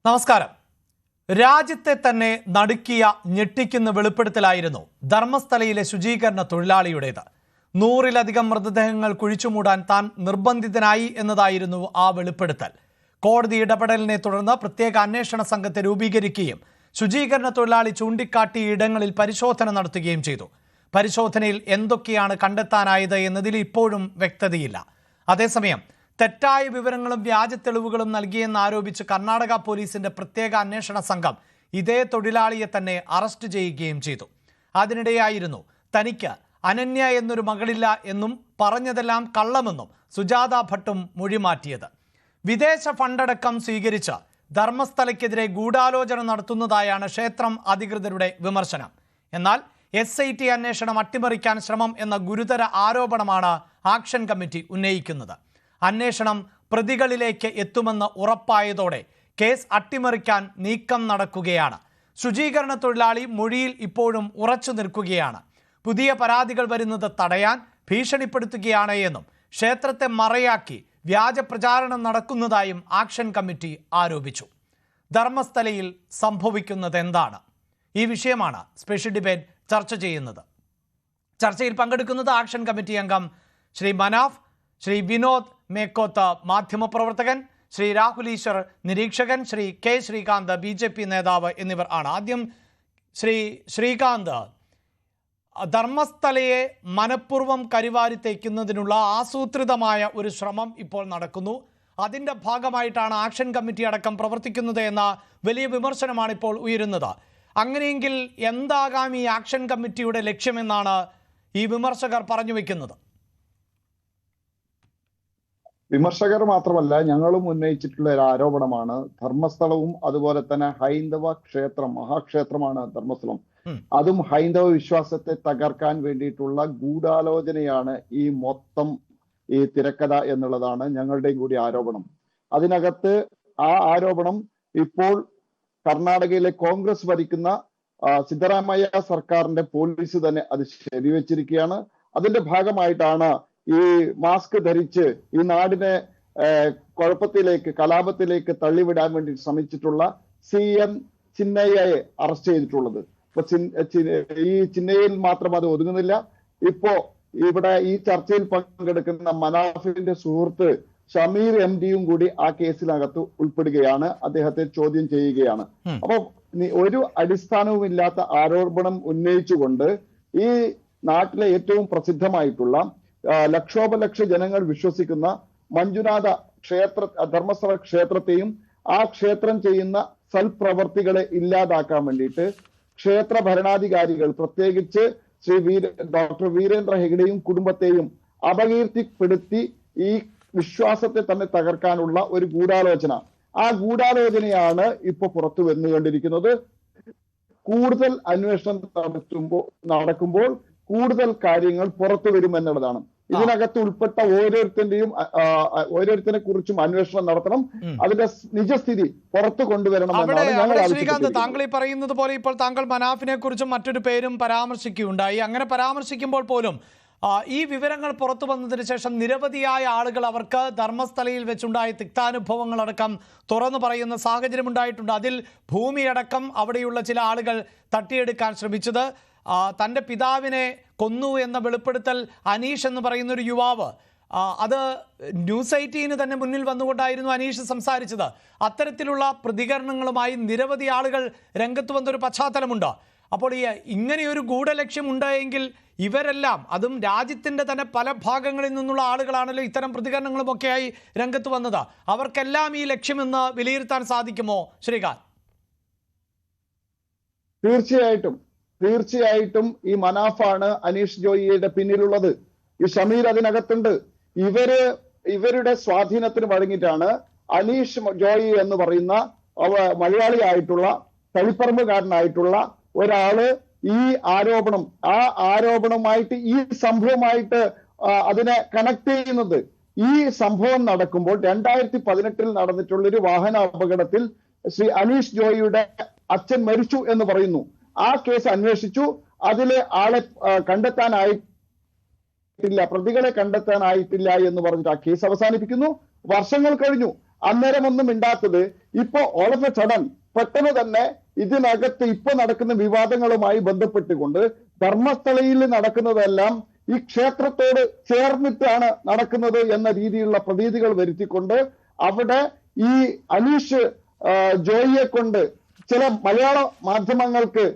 നമസ്കാരം. രാജ്യത്തെ തന്നെ നടുക്കിയ ഞെട്ടിക്കുന്ന വെളിപ്പെടുത്തലായിരുന്നു ധർമ്മസ്ഥലയിലെ ശുചീകരണ തൊഴിലാളിയുടേത്. 100-ലധികം മൃതദേഹങ്ങൾ കുഴിച്ചുമൂടാൻ താൻ നിർബന്ധിതനായി എന്നതായിരുന്നു ആ വെളിപ്പെടുത്തൽ. കോടതി ഇടപെടലിനെ തുടർന്ന് പ്രത്യേക അന്വേഷണ സംഘത്തെ രൂപീകരിക്കുകയും ശുചീകരണ തൊഴിലാളി ചൂണ്ടിക്കാട്ടിയ ഇടങ്ങളിൽ പരിശോധന നടത്തുകയും ചെയ്തു. പരിശോധനയിൽ എന്തൊക്കെയാണ് കണ്ടെത്താനായത് എന്നതിൽ ഇപ്പോഴും വ്യക്തതയില്ല. അതേസമയം തെറ്റായ വിവരങ്ങളും വ്യാജ തെളിവുകളും നൽകിയെന്നാരോപിച്ച് കർണാടക പോലീസിന്റെ പ്രത്യേക അന്വേഷണ സംഘം ഇതേ തൊഴിലാളിയെ തന്നെ അറസ്റ്റ് ചെയ്യുകയും ചെയ്തു. അതിനിടെയായിരുന്നു തനിക്ക് അനന്യ എന്നൊരു മകളില്ല എന്നും പറഞ്ഞതെല്ലാം കള്ളമെന്നും സുജാത ഭട്ടും മൊഴിമാറ്റിയത്. വിദേശ ഫണ്ടടക്കം സ്വീകരിച്ച് ധർമ്മസ്ഥലയ്ക്കെതിരെ ഗൂഢാലോചന നടത്തുന്നതായാണ് ക്ഷേത്രം അധികൃതരുടെ വിമർശനം. എന്നാൽ SIT അന്വേഷണം അട്ടിമറിക്കാൻ ശ്രമം എന്ന ഗുരുതര ആരോപണമാണ് ആക്ഷൻ കമ്മിറ്റി ഉന്നയിക്കുന്നത്. അന്വേഷണം പ്രതികളിലേക്ക് എത്തുമെന്ന് ഉറപ്പായതോടെ കേസ് അട്ടിമറിക്കാൻ നീക്കം നടക്കുകയാണ്. ശുചീകരണ തൊഴിലാളി മൊഴിയിൽ ഇപ്പോഴും ഉറച്ചു നിൽക്കുകയാണ്. പുതിയ പരാതികൾ വരുന്നത് തടയാൻ ഭീഷണിപ്പെടുത്തുകയാണ് എന്നും ക്ഷേത്രത്തെ മറയാക്കി വ്യാജ പ്രചാരണം നടക്കുന്നതായും ആക്ഷൻ കമ്മിറ്റി ആരോപിച്ചു. ധർമ്മസ്ഥലയിൽ സംഭവിക്കുന്നത് എന്താണ്? ഈ വിഷയമാണ് സ്പെഷ്യൽ ഡിബേറ്റ് ചർച്ച ചെയ്യുന്നത്. ചർച്ചയിൽ പങ്കെടുക്കുന്നത് ആക്ഷൻ കമ്മിറ്റി അംഗം ശ്രീ മനാഫ്, ശ്രീ വിനോദ് മേക്കോത്ത് മാധ്യമപ്രവർത്തകൻ, ശ്രീ രാഹുൽ ഈശ്വർ നിരീക്ഷകൻ, ശ്രീ K ശ്രീകാന്ത് BJP നേതാവ് എന്നിവർ ആണ്. ആദ്യം ശ്രീ ശ്രീകാന്ത്, ധർമ്മസ്ഥലയെ മനഃപൂർവ്വം കരിവാരി തേക്കുന്നതിനുള്ള ആസൂത്രിതമായ ഒരു ശ്രമം ഇപ്പോൾ നടക്കുന്നു. അതിൻ്റെ ഭാഗമായിട്ടാണ് ആക്ഷൻ കമ്മിറ്റി അടക്കം പ്രവർത്തിക്കുന്നത് എന്ന വലിയ വിമർശനമാണ് ഇപ്പോൾ ഉയരുന്നത്. അങ്ങനെയെങ്കിൽ എന്താകാം ഈ ആക്ഷൻ കമ്മിറ്റിയുടെ ലക്ഷ്യമെന്നാണ് ഈ വിമർശകർ പറഞ്ഞു വെക്കുന്നത്? വിമർശകർ മാത്രമല്ല, ഞങ്ങളും ഉന്നയിച്ചിട്ടുള്ള ഒരു ആരോപണമാണ് ധർമ്മസ്ഥലവും അതുപോലെ തന്നെ ഹൈന്ദവ ക്ഷേത്രം, മഹാക്ഷേത്രമാണ് ധർമ്മസ്ഥലം. അതും ഹൈന്ദവ വിശ്വാസത്തെ തകർക്കാൻ വേണ്ടിയിട്ടുള്ള ഗൂഢാലോചനയാണ് ഈ മൊത്തം ഈ തിരക്കഥ എന്നുള്ളതാണ് ഞങ്ങളുടെയും കൂടി ആരോപണം. അതിനകത്ത് ആ ആരോപണം ഇപ്പോൾ കർണാടകയിലെ കോൺഗ്രസ് ഭരിക്കുന്ന സിദ്ധരാമയ്യ സർക്കാരിന്റെ പോലീസ് തന്നെ അത് ശരിവെച്ചിരിക്കുകയാണ്. അതിന്റെ ഭാഗമായിട്ടാണ് ഈ മാസ്ക് ധരിച്ച് ഈ നാടിനെ കുഴപ്പത്തിലേക്ക്, കലാപത്തിലേക്ക് തള്ളിവിടാൻ വേണ്ടി ശ്രമിച്ചിട്ടുള്ള CM ചിന്നയ്യയെ അറസ്റ്റ് ചെയ്തിട്ടുള്ളത്. ഇപ്പൊ ഈ ചിന്നയ്യയിൽ മാത്രം അത് ഒതുങ്ങുന്നില്ല. ഇപ്പോ ഇവിടെ ഈ ചർച്ചയിൽ പങ്കെടുക്കുന്ന മനാഫിന്റെ സുഹൃത്ത് ഷമീർ MDയും കൂടി ആ കേസിനകത്ത് ഉൾപ്പെടുകയാണ്. അദ്ദേഹത്തെ ചോദ്യം ചെയ്യുകയാണ്. അപ്പൊ ഒരു അടിസ്ഥാനവുമില്ലാത്ത ആരോപണം ഉന്നയിച്ചുകൊണ്ട് ഈ നാട്ടിലെ ഏറ്റവും പ്രസിദ്ധമായിട്ടുള്ള ലക്ഷോപലക്ഷ ജനങ്ങൾ വിശ്വസിക്കുന്ന മഞ്ജുനാഥ ക്ഷേത്ര, ധർമ്മസ്ഥല ക്ഷേത്രത്തെയും ആ ക്ഷേത്രം ചെയ്യുന്ന സൽപ്രവർത്തികളെ ഇല്ലാതാക്കാൻ വേണ്ടിയിട്ട് ക്ഷേത്ര ഭരണാധികാരികൾ, പ്രത്യേകിച്ച് ഡോക്ടർ വീരേന്ദ്ര ഹെഗ്ഡെയും കുടുംബത്തെയും അപകീർത്തിപ്പെടുത്തി ഈ വിശ്വാസത്തെ തന്നെ തകർക്കാനുള്ള ഒരു ഗൂഢാലോചന, ആ ഗൂഢാലോചനയാണ് ഇപ്പൊ പുറത്തു വന്നുകൊണ്ടിരിക്കുന്നത്. കൂടുതൽ അന്വേഷണം നടക്കുമ്പോൾ കൂടുതൽ കാര്യങ്ങൾ പുറത്തു വരുമെന്നുള്ളതാണ്. ഇതിനകത്ത് ഉൾപ്പെട്ട ഓരോരുത്തരെ കുറിച്ചും അന്വേഷണം നടത്തണം. അതിന്റെ നിജസ്ഥിതി പുറത്തു കൊണ്ടുവരണം. ശ്രീകാന്ത്, താങ്കൾ ഈ പറയുന്നത് പോലെ ഇപ്പോൾ താങ്കൾ മനാഫിനെ കുറിച്ചും മറ്റൊരു പേരും പരാമർശിക്കുകയുണ്ടായി. അങ്ങനെ പരാമർശിക്കുമ്പോൾ പോലും ഈ വിവരങ്ങൾ പുറത്തു വന്നതിന് ശേഷം നിരവധിയായ ആളുകൾ അവർക്ക് ധർമ്മസ്ഥലയിൽ വെച്ചുണ്ടായ തിക്താനുഭവങ്ങളടക്കം തുറന്നു പറയുന്ന സാഹചര്യം ഉണ്ടായിട്ടുണ്ട്. അതിൽ ഭൂമിയടക്കം അവിടെയുള്ള ചില ആളുകൾ തട്ടിയെടുക്കാൻ ശ്രമിച്ചത്, തൻ്റെ പിതാവിനെ കൊന്നു എന്ന വെളിപ്പെടുത്തൽ അനീഷ് എന്ന് പറയുന്ന ഒരു യുവാവ്, അത് ന്യൂസ് 18 തന്നെ മുന്നിൽ വന്നുകൊണ്ടായിരുന്നു അനീഷ് സംസാരിച്ചത്. അത്തരത്തിലുള്ള പ്രതികരണങ്ങളുമായി നിരവധി ആളുകൾ രംഗത്ത് വന്നൊരു പശ്ചാത്തലമുണ്ട്. അപ്പോൾ ഇങ്ങനെയൊരു ഗൂഢലക്ഷ്യം ഉണ്ടായെങ്കിൽ ഇവരെല്ലാം, അതും രാജ്യത്തിൻ്റെ തന്നെ പല ഭാഗങ്ങളിൽ നിന്നുള്ള ആളുകളാണല്ലോ ഇത്തരം പ്രതികരണങ്ങളുമൊക്കെയായി രംഗത്ത് വന്നത്, അവർക്കെല്ലാം ഈ ലക്ഷ്യമെന്ന് വിലയിരുത്താൻ സാധിക്കുമോ ശ്രീകാന്ത്? തീർച്ചയായിട്ടും ഈ മനാഫാണ് അനീഷ് ജോയിയുടെ പിന്നിലുള്ളത്. ഈ ഷമീർ അതിനകത്തുണ്ട്. ഇവരുടെ സ്വാധീനത്തിന് വഴങ്ങിയിട്ടാണ് അനീഷ് ജോയി എന്ന് പറയുന്ന മലയാളിയായിട്ടുള്ള തളിപ്പറമ്പുകാരനായിട്ടുള്ള ഒരാള് ഈ ആരോപണമായിട്ട് ഈ സംഭവമായിട്ട് അതിനെ കണക്ട് ചെയ്യുന്നത്. ഈ സംഭവം നടക്കുമ്പോൾ 2018 നടന്നിട്ടുള്ള ഒരു വാഹന അപകടത്തിൽ ശ്രീ അനീഷ് ജോയിയുടെ അച്ഛൻ മരിച്ചു എന്ന് പറയുന്നു. ആ കേസ് അന്വേഷിച്ചു. അതിലെ ആളെ കണ്ടെത്താനായിട്ടില്ല, പ്രതികളെ കണ്ടെത്താനായിട്ടില്ല എന്ന് പറഞ്ഞിട്ട് ആ കേസ് അവസാനിപ്പിക്കുന്നു. വർഷങ്ങൾ കഴിഞ്ഞു. അന്നേരം ഒന്നും മിണ്ടാത്തത് ഇപ്പൊ ഓൾ ഓഫ് എ സഡൻ പെട്ടെന്ന് തന്നെ ഇതിനകത്ത് ഇപ്പൊ നടക്കുന്ന വിവാദങ്ങളുമായി ബന്ധപ്പെട്ടുകൊണ്ട് ധർമ്മസ്ഥലയിൽ നടക്കുന്നതെല്ലാം ഈ ക്ഷേത്രത്തോട് ചേർന്നിട്ടാണ് നടക്കുന്നത് എന്ന രീതിയിലുള്ള പ്രതീതികൾ വരുത്തിക്കൊണ്ട് അവിടെ ഈ അനീഷ് ജോയിയെ കൊണ്ട് ചില മലയാള മാധ്യമങ്ങൾക്ക്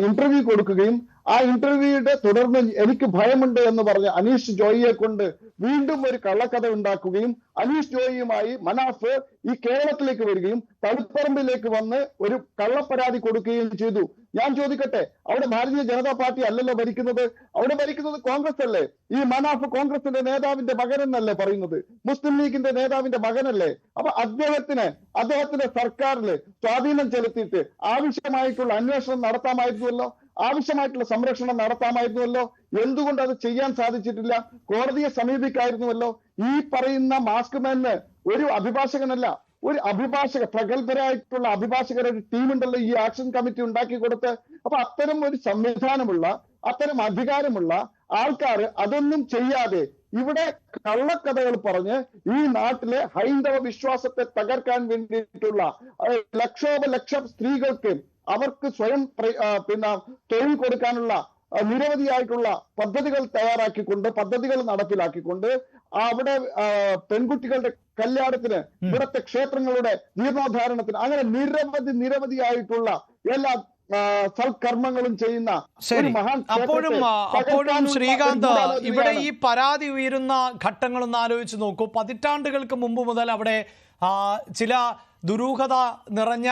ഇന്റർവ്യൂ കൊടുക്കുകയും ആ ഇന്റർവ്യൂയുടെ തുടർന്ന് എനിക്ക് ഭയമുണ്ട് എന്ന് പറഞ്ഞ് അനീഷ് ജോയിയെ കൊണ്ട് വീണ്ടും ഒരു കള്ളക്കഥ ഉണ്ടാക്കുകയും അനീഷ് ജോയിയുമായി മനാഫ് ഈ കേരളത്തിലേക്ക് വരികയും തളിപ്പറമ്പിലേക്ക് വന്ന് ഒരു കള്ളപ്പരാതി കൊടുക്കുകയും ചെയ്തു. ഞാൻ ചോദിക്കട്ടെ, അവിടെ ഭാരതീയ ജനതാ പാർട്ടി അല്ലല്ലോ ഭരിക്കുന്നത്, അവിടെ ഭരിക്കുന്നത് കോൺഗ്രസ് അല്ലേ? ഈ മനാഫ് കോൺഗ്രസിന്റെ നേതാവിന്റെ മകനെന്നല്ലേ പറയുന്നത്, മുസ്ലിം ലീഗിന്റെ നേതാവിന്റെ മകനല്ലേ? അപ്പൊ അദ്ദേഹത്തിന്റെ സർക്കാരിൽ സ്വാധീനം ചെലുത്തിയിട്ട് ആവശ്യമായിട്ടുള്ള അന്വേഷണം നടത്താമായിരുന്നുവല്ലോ, ആവശ്യമായിട്ടുള്ള സംരക്ഷണം നടത്താമായിരുന്നുവല്ലോ. എന്തുകൊണ്ട് അത് ചെയ്യാൻ സാധിച്ചിട്ടില്ല? കോടതിയെ സമീപിക്കായിരുന്നുവല്ലോ. ഈ പറയുന്ന മാസ്ക് മാന് ഒരു അഭിഭാഷകനല്ല, ഒരു പ്രഗത്ഭരായിട്ടുള്ള അഭിഭാഷകരുടെ ഒരു ടീമുണ്ടല്ലോ ഈ ആക്ഷൻ കമ്മിറ്റി ഉണ്ടാക്കി കൊടുത്ത്. അപ്പൊ അത്തരം ഒരു സംവിധാനമുള്ള, അത്തരം അധികാരമുള്ള ആൾക്കാർ അതൊന്നും ചെയ്യാതെ ഇവിടെ കള്ളക്കഥകൾ പറഞ്ഞ് ഈ നാട്ടിലെ ഹൈന്ദവ വിശ്വാസത്തെ തകർക്കാൻ വേണ്ടിയിട്ടുള്ള ലക്ഷോപലക്ഷം സ്ത്രീകൾക്ക് അവർക്ക് സ്വയം തൊഴിൽ കൊടുക്കാനുള്ള നിരവധിയായിട്ടുള്ള പദ്ധതികൾ തയ്യാറാക്കിക്കൊണ്ട്, പദ്ധതികൾ നടപ്പിലാക്കിക്കൊണ്ട് അവിടെ പെൺകുട്ടികളുടെ കല്യാണത്തിന്, ഇവിടുത്തെ ക്ഷേത്രങ്ങളുടെ ജീർണോദ്ധാരണത്തിന്, അങ്ങനെ നിരവധിയായിട്ടുള്ള എല്ലാ സൽക്കർമ്മങ്ങളും ചെയ്യുന്ന ഒരു മഹാൻ. അപ്പോഴും ശ്രീകാന്ത്, ഇവിടെ ഈ പരാതി ഉയരുന്ന ഘട്ടങ്ങളൊന്ന് ആലോചിച്ച് നോക്കൂ. പതിറ്റാണ്ടുകൾക്ക് മുമ്പ് മുതൽ അവിടെ ചില ദുരൂഹത നിറഞ്ഞ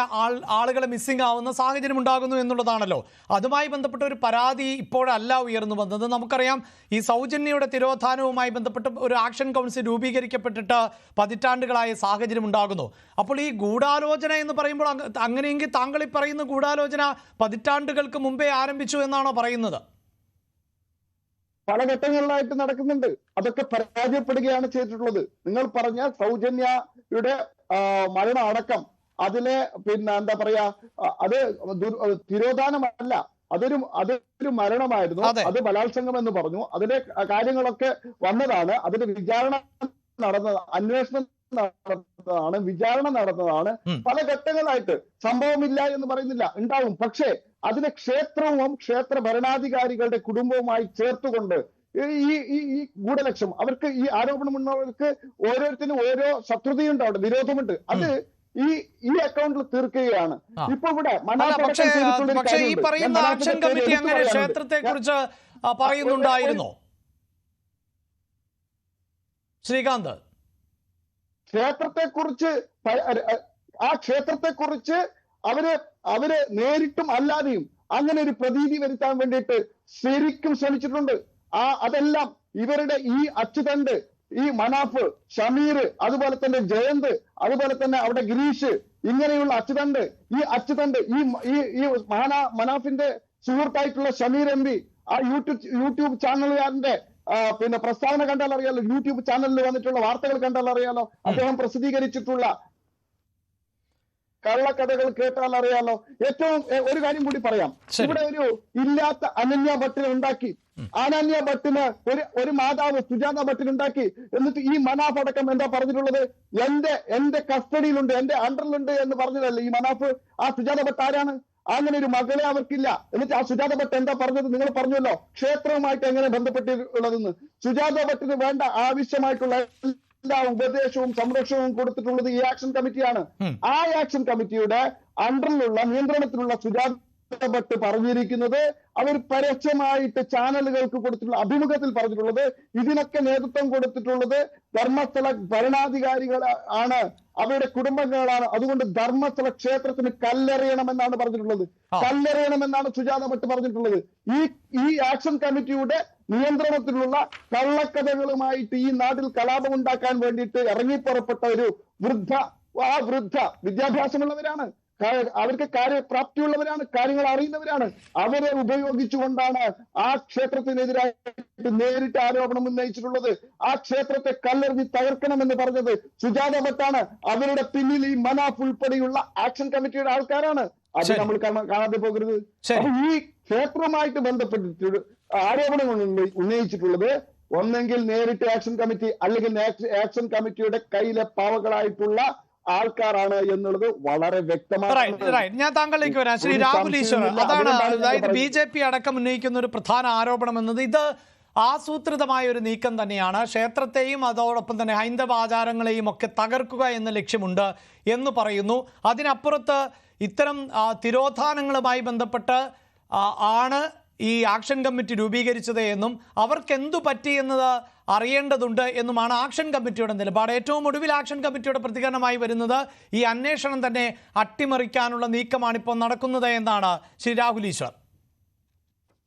ആളുകളെ മിസ്സിംഗ് ആവുന്ന സാഹചര്യം ഉണ്ടാകുന്നു എന്നുള്ളതാണല്ലോ. അതുമായി ബന്ധപ്പെട്ട ഒരു പരാതി ഇപ്പോഴല്ല ഉയർന്നു വന്നത്. നമുക്കറിയാം, ഈ സൗജന്യയുടെ തിരോധാനവുമായി ബന്ധപ്പെട്ട് ഒരു ആക്ഷൻ കൗൺസിൽ രൂപീകരിക്കപ്പെട്ടിട്ട് പതിറ്റാണ്ടുകളായ സാഹചര്യം ഉണ്ടാകുന്നു. അപ്പോൾ ഈ ഗൂഢാലോചന എന്ന് പറയുമ്പോൾ അങ്ങനെയെങ്കിൽ താങ്കൾ ഈ പറയുന്ന ഗൂഢാലോചന പതിറ്റാണ്ടുകൾക്ക് മുമ്പേ ആരംഭിച്ചു എന്നാണോ പറയുന്നത്? പല ഘട്ടങ്ങളിലായിട്ട് നടക്കുന്നുണ്ട്. അതൊക്കെ പരാജയപ്പെടുകയാണ് ചെയ്തിട്ടുള്ളത്. നിങ്ങൾ പറഞ്ഞ സൗജന്യയുടെ മരണം അടക്കം അതിലെ എന്താ പറയാ, അത് തിരോധാനമല്ല, അതൊരു മരണമായിരുന്നു. അത് ബലാത്സംഗം എന്ന് പറഞ്ഞു. അതിന്റെ കാര്യങ്ങളൊക്കെ വന്നതാണ്. അതിന്റെ വിചാരണ നടന്നത്, അന്വേഷണം നടന്നതാണ്, വിചാരണ നടന്നതാണ്. പല ഘട്ടങ്ങളായിട്ട് സംഭവമില്ല എന്ന് പറയുന്നില്ല, ഉണ്ടാവും. പക്ഷേ അതിനെ ക്ഷേത്രവും ക്ഷേത്ര ഭരണാധികാരികളുടെ കുടുംബവുമായി ചേർത്തുകൊണ്ട് ഈ ഗൂഢലക്ഷ്യം, അവർക്ക് ഈ ആരോപണമുള്ളവർക്ക് ഓരോരുത്തരും ഓരോ ശത്രുതയുണ്ട്, അവിടെ വിരോധമുണ്ട്. അത് ഈ അക്കൗണ്ടിൽ തീർക്കുകയാണ് ഇപ്പൊ ഇവിടെ. പക്ഷേ ഈ പറയുന്ന ആക്ഷൻ കമ്മിറ്റി അങ്ങനെ ക്ഷേത്രത്തെ കുറിച്ച് പറയുന്നുണ്ടായിരുന്നോ ശ്രീകാന്ത്? ക്ഷേത്രത്തെക്കുറിച്ച് അവര് നേരിട്ടും അല്ലാതെയും അങ്ങനെ ഒരു പ്രതീതി വരുത്താൻ വേണ്ടിയിട്ട് ശരിക്കും ശ്രമിച്ചിട്ടുണ്ട്. അതെല്ലാം ഇവരുടെ ഈ അച്യുതണ്ട്, ഈ മനാഫ്, ഷമീർ, അതുപോലെ തന്നെ ജയന്ത്, അതുപോലെ തന്നെ അവിടെ ഗിരീഷ്, ഇങ്ങനെയുള്ള അച്യുതണ്ട്, ഈ മനാഫിന്റെ സുഹൃത്തായിട്ടുള്ള ഷമീർ എം പി, ആ യൂട്യൂബ് ചാനലുകാരന്റെ പ്രസ്താവന കണ്ടാൽ അറിയാലോ, യൂട്യൂബ് ചാനലിൽ വന്നിട്ടുള്ള വാർത്തകൾ കണ്ടാൽ അറിയാലോ, അദ്ദേഹം പ്രസിദ്ധീകരിച്ചിട്ടുള്ള കള്ളക്കഥകൾ കേട്ടാൽ അറിയാലോ. ഏറ്റവും ഒരു കാര്യം കൂടി പറയാം. ഇവിടെ ഒരു ഇല്ലാത്ത അനന്യ ഭട്ടിനെ ഉണ്ടാക്കി. അനന്യ ഭട്ടിന് ഒരു മാതാവ് സുജാത ഭട്ടിനുണ്ടാക്കി. എന്നിട്ട് ഈ മനാഫ് അടക്കം എന്താ പറഞ്ഞിട്ടുള്ളത്? എന്റെ കസ്റ്റഡിയിലുണ്ട്, എന്റെ അണ്ടറിലുണ്ട് എന്ന് പറഞ്ഞതല്ലേ ഈ മനാഫ്. ആ സുജാത ഭട്ട് ആരാണ്? അങ്ങനെ ഒരു മകളെ അവർക്കില്ല. എന്നിട്ട് ആ സുജാത ഭട്ട് എന്താ പറഞ്ഞത്? നിങ്ങൾ പറഞ്ഞല്ലോ ക്ഷേത്രവുമായിട്ട് എങ്ങനെ ബന്ധപ്പെട്ടിട്ടുള്ളതെന്ന്. സുജാത ഭട്ടിന് വേണ്ട ആവശ്യമായിട്ടുള്ള എല്ലാ ഉപദേശവും സംരക്ഷണവും കൊടുത്തിട്ടുള്ളത് ഈ ആക്ഷൻ കമ്മിറ്റിയാണ്. ആ ആക്ഷൻ കമ്മിറ്റിയുടെ അണ്ടറിലുള്ള നിയന്ത്രണത്തിലുള്ള സുജാത ഭട്ട് പറഞ്ഞിരിക്കുന്നത്, അവർ പരസ്യമായിട്ട് ചാനലുകൾക്ക് കൊടുത്തിട്ടുള്ള അഭിമുഖത്തിൽ പറഞ്ഞിട്ടുള്ളത്, ഇതിനൊക്കെ നേതൃത്വം കൊടുത്തിട്ടുള്ളത് ധർമ്മസ്ഥല ഭരണാധികാരികൾ ആണ്, അവരുടെ കുടുംബങ്ങളാണ്. അതുകൊണ്ട് ധർമ്മസ്ഥല ക്ഷേത്രത്തിന് കല്ലെറിയണമെന്നാണ് പറഞ്ഞിട്ടുള്ളത്. കല്ലെറിയണമെന്നാണ് സുജാത ഭട്ട് പറഞ്ഞിട്ടുള്ളത്. ഈ ആക്ഷൻ കമ്മിറ്റിയുടെ നിയന്ത്രണത്തിലുള്ള കള്ളക്കഥകളുമായിട്ട് ഈ നാട്ടിൽ കലാപം ഉണ്ടാക്കാൻ വേണ്ടിയിട്ട് ഇറങ്ങിപ്പുറപ്പെട്ട ഒരു വൃദ്ധ വിദ്യാഭ്യാസമുള്ളവരാണ്, അവർക്ക് കാര്യപ്രാപ്തിയുള്ളവരാണ്, കാര്യങ്ങൾ അറിയുന്നവരാണ്. അവരെ ഉപയോഗിച്ചുകൊണ്ടാണ് ആ ക്ഷേത്രത്തിനെതിരായിട്ട് നേരിട്ട് ആരോപണം ഉന്നയിച്ചിട്ടുള്ളത്. ആ ക്ഷേത്രത്തെ കല്ലെറിഞ്ഞ് തകർക്കണമെന്ന് പറഞ്ഞത് സുജാത ഭട്ടാണ്. അവരുടെ പിന്നിൽ ഈ മനാഫ് ഉൾപ്പെടെയുള്ള ആക്ഷൻ കമ്മിറ്റിയുടെ ആൾക്കാരാണ്. അത് നമ്മൾ കാണാതെ പോകരുത്. അപ്പൊ ഈ ക്ഷേത്രവുമായിട്ട് ബന്ധപ്പെട്ടിട്ട് ആരോപണങ്ങൾ ഉന്നയിച്ചിട്ടുള്ളത് ഒന്നെങ്കിൽ നേരിട്ട് ആക്ഷൻ കമ്മിറ്റി, അല്ലെങ്കിൽ ആക്ഷൻ കമ്മിറ്റിയുടെ കയ്യിലെ പാവകളായിട്ടുള്ള ആൾക്കാരാണ് എന്നുള്ളത് വളരെ വ്യക്തമാണ്. ഞാൻ താങ്കളിലേക്ക് വരാം. ശ്രീ രാഹുൽ ഈശ്വർ, അതാണ് അതായത് BJP അടക്കം ഉന്നയിക്കുന്ന ഒരു പ്രധാന ആരോപണം എന്നത് ഇത് ആസൂത്രിതമായ ഒരു നീക്കം തന്നെയാണ്. ക്ഷേത്രത്തെയും അതോടൊപ്പം തന്നെ ഹൈന്ദവ ആചാരങ്ങളെയും ഒക്കെ തകർക്കുക എന്ന ലക്ഷ്യമുണ്ട് എന്ന് പറയുന്നു. അതിനപ്പുറത്ത് ഇത്തരം തിരോധാനങ്ങളുമായി ബന്ധപ്പെട്ട് ആണ് ഈ ആക്ഷൻ കമ്മിറ്റി രൂപീകരിച്ചത് എന്നും അവർക്ക് എന്തു പറ്റി എന്നത് അറിയേണ്ടതുണ്ട് എന്നുമാണ് ആക്ഷൻ കമ്മിറ്റിയുടെ നിലപാട്. ഏറ്റവും ഒടുവിൽ ആക്ഷൻ കമ്മിറ്റിയുടെ പ്രതികരണമായി വരുന്നത് ഈ അന്വേഷണം തന്നെ അട്ടിമറിക്കാനുള്ള നീക്കമാണ് ഇപ്പോൾ നടക്കുന്നത് എന്നാണ് ശ്രീ രാഹുൽ ഈശ്വർ.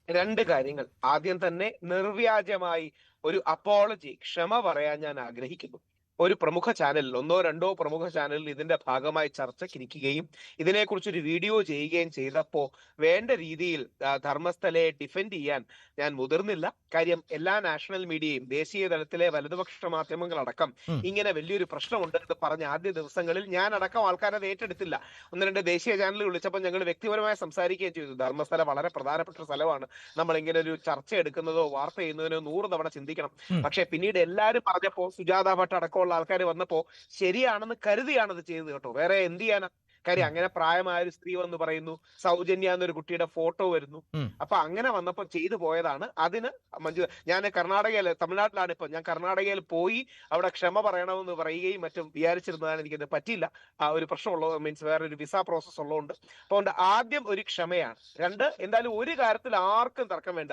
രണ്ട് കാര്യങ്ങൾ. ആദ്യം തന്നെ നിർവ്യാജമായി ഒരു അപ്പോളജി, ക്ഷമ പറയാൻ ഞാൻ ആഗ്രഹിക്കുന്നു. ഒരു പ്രമുഖ ചാനലിൽ, ഒന്നോ രണ്ടോ പ്രമുഖ ചാനലിൽ ഇതിന്റെ ഭാഗമായി ചർച്ചയ്ക്കിരിക്കുകയും ഇതിനെക്കുറിച്ചൊരു വീഡിയോ ചെയ്യുകയും ചെയ്തപ്പോ വേണ്ട രീതിയിൽ ധർമ്മസ്ഥലയെ ഡിഫെൻഡ് ചെയ്യാൻ ഞാൻ മുതിർന്നില്ല. കാര്യം എല്ലാ നാഷണൽ മീഡിയയും ദേശീയ തലത്തിലെ വലതുപക്ഷ മാധ്യമങ്ങളടക്കം ഇങ്ങനെ വലിയൊരു പ്രശ്നമുണ്ട് എന്ന് പറഞ്ഞ ആദ്യ ദിവസങ്ങളിൽ ഞാൻ അടക്കം ആൾക്കാരത് ഏറ്റെടുത്തില്ല. ഒന്ന് രണ്ട് ദേശീയ ചാനലുകൾ വിളിച്ചപ്പോൾ ഞങ്ങൾ വ്യക്തിപരമായി സംസാരിക്കുകയും ചെയ്തു. ധർമ്മസ്ഥല വളരെ പ്രധാനപ്പെട്ട സ്ഥലമാണ്, നമ്മൾ ഇങ്ങനെ ഒരു ചർച്ച എടുക്കുന്നതോ വാർത്ത ചെയ്യുന്നതിനോ 100 തവണ ചിന്തിക്കണം. പക്ഷെ പിന്നീട് എല്ലാവരും പറഞ്ഞപ്പോ, സുജാത ഭട്ട് അടക്കമുള്ള ആൾക്കാർ വന്നപ്പോ ശരിയാണെന്ന് കരുതിയാണത് ചെയ്തത് കേട്ടോ. വേറെ എന്ത് ചെയ്യാനാ? കാര്യം അങ്ങനെ പ്രായമായ ഒരു സ്ത്രീ വന്ന് പറയുന്നു, സൗജന്യ എന്നൊരു കുട്ടിയുടെ ഫോട്ടോ വരുന്നു. അപ്പൊ അങ്ങനെ വന്നപ്പോ ചെയ്തു പോയതാണ്. അതിന് ഞാൻ തമിഴ്നാട്ടിലാണ് ഇപ്പൊ. ഞാൻ കർണാടകയിൽ പോയി അവിടെ ക്ഷമ പറയണമെന്ന് പറയുകയും മറ്റും വിചാരിച്ചിരുന്നതാണ്. എനിക്കത് പറ്റില്ല. ആ ഒരു പ്രശ്നമുള്ളത്, മീൻസ് വേറെ ഒരു വിസ പ്രോസസ് ഉള്ളതുകൊണ്ട്. അതുകൊണ്ട് ആദ്യം ഒരു ക്ഷമയാണ്. രണ്ട്, എന്തായാലും ഒരു കാര്യത്തിൽ ആർക്കും തർക്കം വേണ്ട.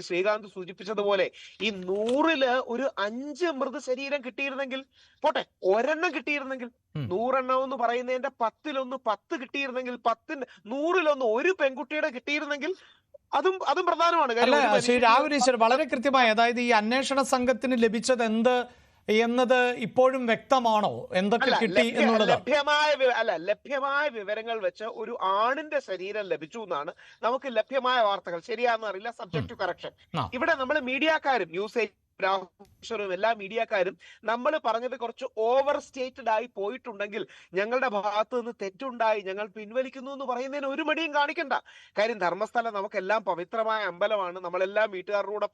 ശ്രീകാന്ത് സൂചിപ്പിച്ചതുപോലെ ഈ 100-ല് ഒരു 5 മൃതശരീരം കിട്ടിയിരുന്നെങ്കിൽ പോട്ടെ, ഒരെണ്ണം കിട്ടിയിരുന്നെങ്കിൽ, 100 എണ്ണം എന്ന് പറയുന്നതിന്റെ 10-ലൊന്ന് 10 കിട്ടിയിരുന്നെങ്കിൽ, 100-ലൊന്ന് ഒരു പെൺകുട്ടിയുടെ കിട്ടിയിരുന്നെങ്കിൽ അതും പ്രധാനമാണ്. ശ്രീ രാഹുൽ ഈശ്വർ, വളരെ കൃത്യമായി, അതായത് ഈ അന്വേഷണ സംഘത്തിന് ലഭിച്ചത് എന്ത് എന്നത് ഇപ്പോഴും വ്യക്തമാണോ? എന്തൊക്കെ കിട്ടി എന്നുള്ളത് ലഭ്യമായ വിവരങ്ങൾ വെച്ച് ഒരു ആണിന്റെ ശരീരം ലഭിച്ചു എന്നാണ് നമുക്ക് ലഭ്യമായ വാർത്തകൾ. ശരിയാണെന്ന് അറിയില്ല, സബ്ജക്ട് ടു കറക്ഷൻ. ഇവിടെ നമ്മൾ മീഡിയക്കാരും ന്യൂസ് എല്ലാ മീഡിയക്കാരും നമ്മൾ പറഞ്ഞത് കുറച്ച് ഓവർ സ്റ്റേറ്റഡ് ആയി പോയിട്ടുണ്ടെങ്കിൽ ഞങ്ങളുടെ ഭാഗത്ത് നിന്ന് തെറ്റുണ്ടായി, ഞങ്ങൾ പിൻവലിക്കുന്നു എന്ന് പറയുന്നതിന് ഒരു മടിയും കാണിക്കണ്ട. കാര്യം ധർമ്മസ്ഥലം നമുക്കെല്ലാം പവിത്രമായ അമ്പലമാണ്. നമ്മളെല്ലാം വീട്ടുകാരുടെ കൂടെ